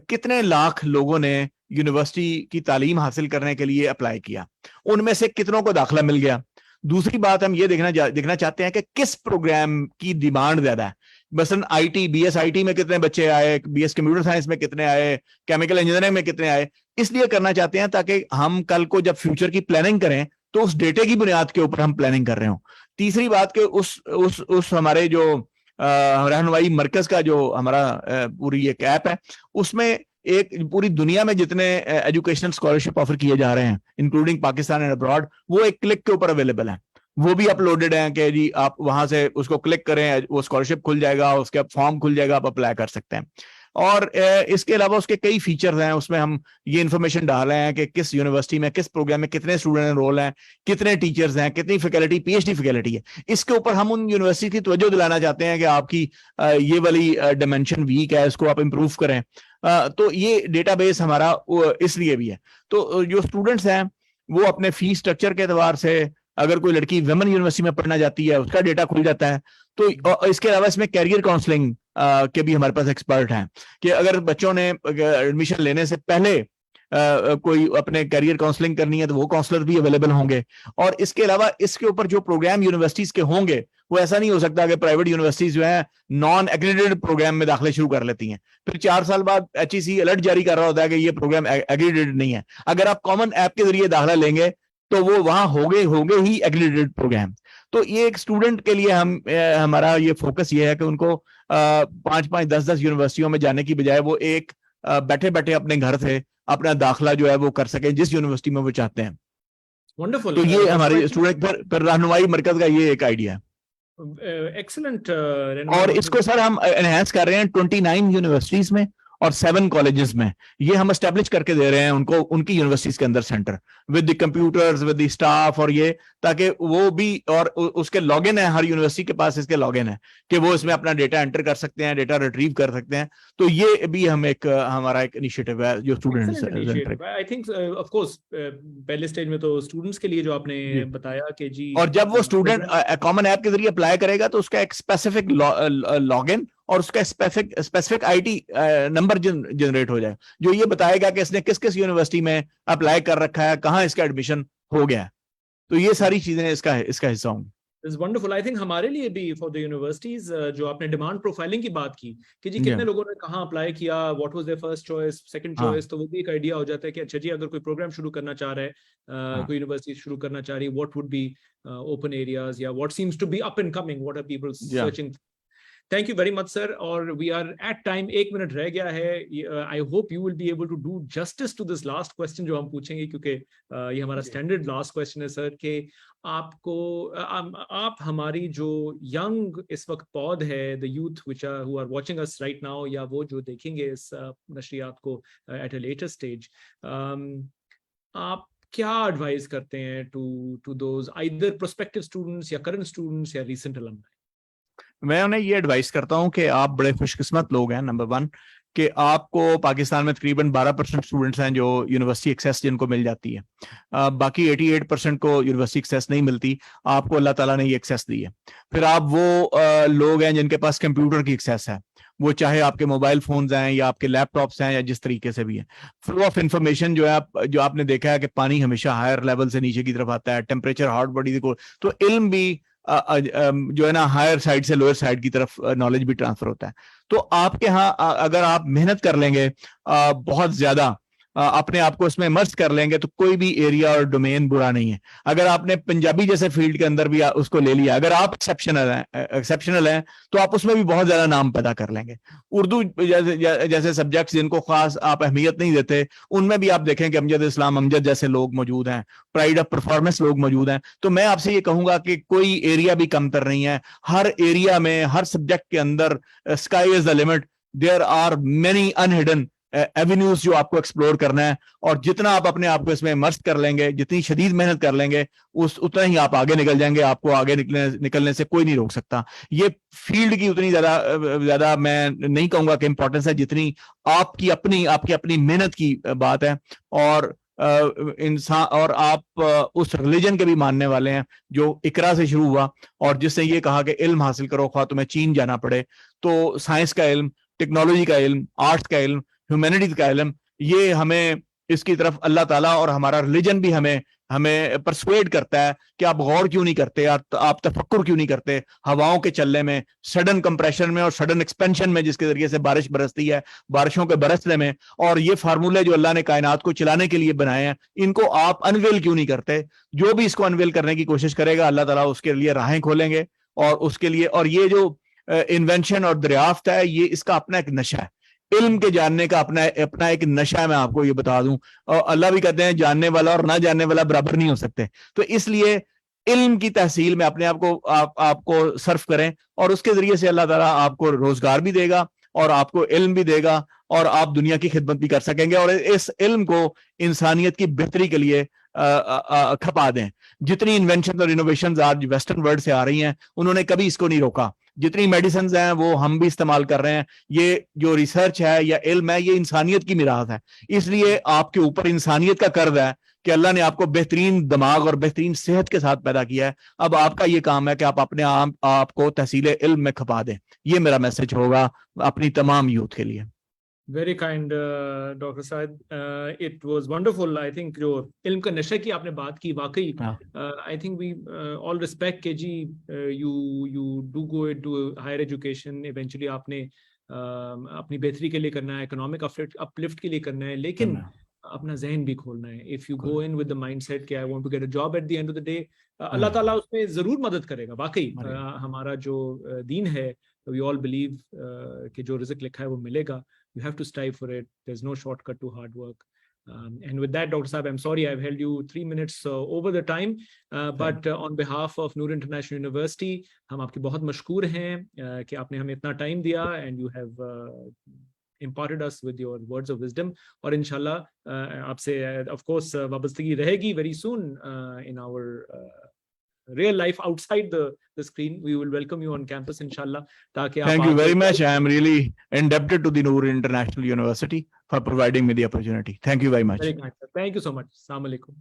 [SPEAKER 2] کتنے لاکھ لوگوں نے یونیورسٹی کی تعلیم حاصل کرنے کے لیے اپلائی کیا، ان میں سے کتنوں کو داخلہ مل گیا. دوسری بات ہم یہ دیکھنا چاہتے ہیں کہ کس پروگرام کی ڈیمانڈ زیادہ ہے. مثلاً IT BS IT میں کتنے بچے آئے, BS کمپیوٹر سائنس میں کتنے آئے, کیمیکل انجینئرنگ میں کتنے آئے, اس لیے کرنا چاہتے ہیں تاکہ ہم کل کو جب فیوچر کی پلاننگ کریں تو اس ڈیٹے کی بنیاد کے اوپر ہم پلاننگ کر رہے ہوں. تیسری بات کہ اس ہمارے جو رہنمائی مرکز کا جو ہمارا پوری ایک ایپ ہے, اس میں ایک پوری دنیا میں جتنے ایجوکیشنل اسکالرشپ آفر کیے جا رہے ہیں انکلوڈنگ پاکستان اینڈ ابراڈ, وہ ایک کلک کے اوپر اویلیبل ہیں, وہ بھی اپلوڈڈ ہیں کہ جی آپ وہاں سے اس کو کلک کریں, وہ اسکالرشپ کھل جائے گا, اس کا فارم کھل جائے گا, آپ اپلائی کر سکتے ہیں. اور اس کے علاوہ اس کے کئی فیچرز ہیں, اس میں ہم یہ انفارمیشن ڈال رہے ہیں کہ کس یونیورسٹی میں کس پروگرام میں کتنے اسٹوڈنٹ انرول ہیں, کتنے ٹیچرز ہیں, کتنی فیکلٹی PhD فیکلٹی ہے. اس کے اوپر ہم ان یونیورسٹی کی توجہ دلانا چاہتے ہیں کہ آپ کی یہ والی ڈائمینشن ویک ہے, اس کو آپ امپروو کریں. تو یہ ڈیٹا بیس ہمارا اس لیے بھی ہے. تو جو اسٹوڈنٹس ہیں وہ اپنے فی اسٹرکچر کے اعتبار سے, اگر کوئی لڑکی ویمن یونیورسٹی میں پڑھنا جاتی ہے اس کا ڈیٹا کھل جاتا ہے. تو اس کے علاوہ اس میں کیریئر کاؤنسلنگ کے بھی ہمارے پاس ایکسپرٹ ہیں کہ اگر بچوں نے ایڈمیشن لینے سے پہلے کوئی اپنے کیریئر کاؤنسلنگ کرنی ہے تو وہ کاؤنسلر بھی اویلیبل ہوں گے. اور اس کے علاوہ اس کے اوپر جو پروگرام یونیورسٹیز کے ہوں گے, وہ ایسا نہیں ہو سکتا کہ پرائیویٹ یونیورسٹیز جو ہیں نان ایگریڈیٹڈ پروگرام میں داخلے شروع کر لیتی ہیں, پھر 4 سال بعد HEC الرٹ جاری کر رہا ہوتا ہے کہ یہ پروگرام ایگریڈیٹڈ نہیں ہے. اگر آپ کامن ایپ کے ذریعے داخلہ لیں گے تو وہ وہاں ہوگے ہی ایگریڈیٹڈ پروگرام. تو یہ ایک اسٹوڈنٹ کے لیے ہمارا یہ فوکس یہ ہے کہ ان کو 5-5 10-10 یونیورسٹیوں میں جانے کی بجائے وہ ایک بیٹھے بیٹھے اپنے گھر سے اپنا داخلہ جو ہے وہ کر سکیں جس یونیورسٹی میں وہ چاہتے ہیں.
[SPEAKER 1] Wonderful.
[SPEAKER 2] تو یہ ہماری اسٹوڈنٹ پر رہنمائی مرکز کا یہ ایک آئیڈیا ہے.
[SPEAKER 1] ایکسلنٹ.
[SPEAKER 2] اور اس کو سر ہم انہینس کر رہے ہیں 29 یونیورسٹیز میں اور 7 کالجز میں. یہ ہم اسٹیبلش کر کے دے رہے ہیں ان کو, ان کی یونیورسٹیز کے اندر centre with the computers with the staff, اور یہ تاکہ وہ بھی, اور اس کے لاگ ان ہے, ہر یونیورسٹی کے پاس اس کے لاگ ان ہے کہ وہ اس میں اپنا ڈیٹا انٹر کر سکتے ہیں, ڈیٹا ریٹریو کر سکتے ہیں. تو یہ بھی ہم ہمارا ایک انیشیٹو ہے جو students.
[SPEAKER 1] I think of course پہلے اسٹیج میں تو اسٹوڈنٹس کے لیے جو آپ نے بتایا کہ جی,
[SPEAKER 2] اور جب وہ اسٹوڈنٹ کامن ایپ کے ذریعے اپلائی کرے گا تو اس کا ایک اسپیسیفک لاگ ان اور اس کا اسپیسیفک IT نمبر جنریٹ ہو جائے جو یہ بتائے گا کہ اس نے کس کس یونیورسٹی میں اپلائی کر رکھا ہے, کہاں اس کا ایڈمیشن ہو گیا. تو یہ ساری چیزیں اس کا حصہ ہوں گی.
[SPEAKER 1] It's wonderful. I think ہمارے لیے بھی for the universities جو آپ نے ڈیمانڈ پروفائلنگ کی بات کی کہ جی کتنے لوگوں نے کہاں اپلائی کیا, what was their first choice, second choice, تو وہ بھی ایک آئیڈیا ہو جاتا ہے کہ اچھا جی اگر کوئی پروگرام شروع کرنا چاہ رہا ہے, کوئی یونیورسٹی شروع کرنا چاہ رہی ہے, what would be open areas یا what seems to be up and coming, what are people searching. Thank you very much, sir. اور we are at time, 1 minute رہ گیا ہے. I hope you will be able to do justice to this last question جو ہم پوچھیں گے, کیونکہ یہ ہمارا standard last question ہے sir, کہ آپ ہماری جو ینگ اس وقت پود ہے, the youth who are watching us right now, یا وہ جو دیکھیں گے اس نشریات کو at a later stage, آپ کیا ایڈوائز کرتے ہیں to those either prospective students یا current students یا recent alumni؟
[SPEAKER 2] میں انہیں یہ ایڈوائز کرتا ہوں کہ آپ بڑے خوش قسمت لوگ ہیں, نمبر 1 کہ آپ کو پاکستان میں تقریباً 12% اسٹوڈنٹس ہیں جو یونیورسٹی ایکسیس جن کو مل جاتی ہے, باقی 88% کو یونیورسٹی ایکسیس نہیں ملتی. آپ کو اللہ تعالیٰ نے یہ ایکسیس دی ہے. پھر آپ وہ لوگ ہیں جن کے پاس کمپیوٹر کی ایکسیس ہے, وہ چاہے آپ کے موبائل فونز ہیں یا آپ کے لیپ ٹاپس ہیں یا جس طریقے سے بھی ہیں. فلو آف انفارمیشن جو آپ نے دیکھا ہے کہ پانی ہمیشہ ہائر لیول سے نیچے کی طرف آتا ہے, ٹیمپریچر ہارٹ باڈی کو, تو علم بھی جو ہے نا ہائر سائڈ سے لوئر سائڈ کی طرف نالج بھی ٹرانسفر ہوتا ہے. تو آپ کے ہاں اگر آپ محنت کر لیں گے بہت زیادہ, اپنے آپ کو اس میں امرس کر لیں گے, تو کوئی بھی ایریا اور ڈومین برا نہیں ہے. اگر آپ نے پنجابی جیسے فیلڈ کے اندر بھی اس کو لے لیا, اگر آپ ایکسیپشنل ہیں تو آپ اس میں بھی بہت زیادہ نام پیدا کر لیں گے. اردو جیسے سبجیکٹس جن کو خاص آپ اہمیت نہیں دیتے, ان میں بھی آپ دیکھیں کہ امجد اسلام امجد جیسے لوگ موجود ہیں, پرائڈ آف پرفارمنس لوگ موجود ہیں. تو میں آپ سے یہ کہوں گا کہ کوئی ایریا بھی کمتر نہیں ہے. ہر ایریا میں, ہر سبجیکٹ کے اندر sky is the limit. There are many unhidden avenues جو آپ کو ایکسپلور کرنا ہے, اور جتنا آپ اپنے آپ کو اس میں امرس کر لیں گے, جتنی شدید محنت کر لیں گے, اتنا ہی آپ آگے نکل جائیں گے. آپ کو آگے نکلنے سے کوئی نہیں روک سکتا. یہ فیلڈ کی اتنی زیادہ میں نہیں کہوں گا کہ امپورٹنس ہے جتنی آپ کی اپنی محنت کی بات ہے. اور انسان, اور آپ اس ریلیجن کے بھی ماننے والے ہیں جو اقرا سے شروع ہوا, اور جس نے یہ کہا کہ علم حاصل کرو خواہ تمہیں چین جانا پڑے. تو سائنس کا علم, ٹیکنالوجی کا علم, آرٹس کا علم, ہیومینٹیز کا علم, یہ ہمیں اس کی طرف اللہ تعالیٰ اور ہمارا ریلیجن بھی ہمیں پرسویڈ کرتا ہے کہ آپ غور کیوں نہیں کرتے, آپ تفکر کیوں نہیں کرتے ہواؤں کے چلنے میں, سڈن کمپریشن میں اور سڈن ایکسپینشن میں, جس کے ذریعے سے بارش برستی ہے, بارشوں کے برسنے میں. اور یہ فارمولے جو اللہ نے کائنات کو چلانے کے لیے بنائے ہیں, ان کو آپ انویل کیوں نہیں کرتے؟ جو بھی اس کو انویل کرنے کی کوشش کرے گا, اللہ تعالیٰ اس کے لیے راہیں کھولیں گے. اور اس کے لیے, اور یہ جو انوینشن اور دریافت ہے, یہ اس کا اپنا ایک نشہ ہے, علم کے جاننے کا اپنا ایک نشہ ہے. میں آپ کو یہ بتا دوں, اور اللہ بھی کہتے ہیں جاننے والا اور نہ جاننے والا برابر نہیں ہو سکتے. تو اس لیے علم کی تحصیل میں اپنے آپ کو صرف کریں, اور اس کے ذریعے سے اللہ تعالیٰ آپ کو روزگار بھی دے گا اور آپ کو علم بھی دے گا, اور آپ دنیا کی خدمت بھی کر سکیں گے, اور اس علم کو انسانیت کی بہتری کے لیے کھپا دیں. جتنی انوینشن اور انوویشنز آج ویسٹرن ورلڈ سے آ رہی ہیں, انہوں نے کبھی اس کو نہیں روکا. جتنی میڈیسنز ہیں وہ ہم بھی استعمال کر رہے ہیں. یہ جو ریسرچ ہے یا علم ہے, یہ انسانیت کی میراث ہے. اس لیے آپ کے اوپر انسانیت کا قرض ہے کہ اللہ نے آپ کو بہترین دماغ اور بہترین صحت کے ساتھ پیدا کیا ہے. اب آپ کا یہ کام ہے کہ آپ اپنے آپ کو تحصیل علم میں کھپا دیں. یہ میرا میسج ہوگا اپنی تمام یوتھ کے لیے.
[SPEAKER 1] Very kind, Dr. Syed. It was wonderful. I think جو علم کا نشہ کی آپ نے بات کی, واقعی I think we all respect کہ جی you do go into higher education. Eventually آپ نے اپنی بہتری کے لیے کرنا ہے, economic uplift کے لیے کرنا ہے, لیکن اپنا ذہن بھی کھولنا ہے. If you go in with the mindset کہ I want to get a job at the end of the day, اللہ تعالیٰ اس میں ضرور مدد کرے گا. واقعی ہمارا جو دین ہے, we all believe کہ جو رزق لکھا ہے وہ ملے گا. You have to strive for it. There's no shortcut to hard work. And with that, Dr. Saab, I'm sorry I've held you 3 minutes over the time. But on behalf of Noor International University, ہم آپ کے بہت مشکور ہیں کہ آپ نے ہمیں اتنا ٹائم دیا, and you have imparted us with your words of wisdom. اور انشاءاللہ آپ سے of course وابستگی رہے گی very soon in our real life outside the screen. We will welcome you on campus inshallah.
[SPEAKER 2] Thank you very much. I am really indebted to the Noor International University for providing me the opportunity. Thank you very much.
[SPEAKER 1] Very kind, sir. Thank you so much. Assalamu alaikum.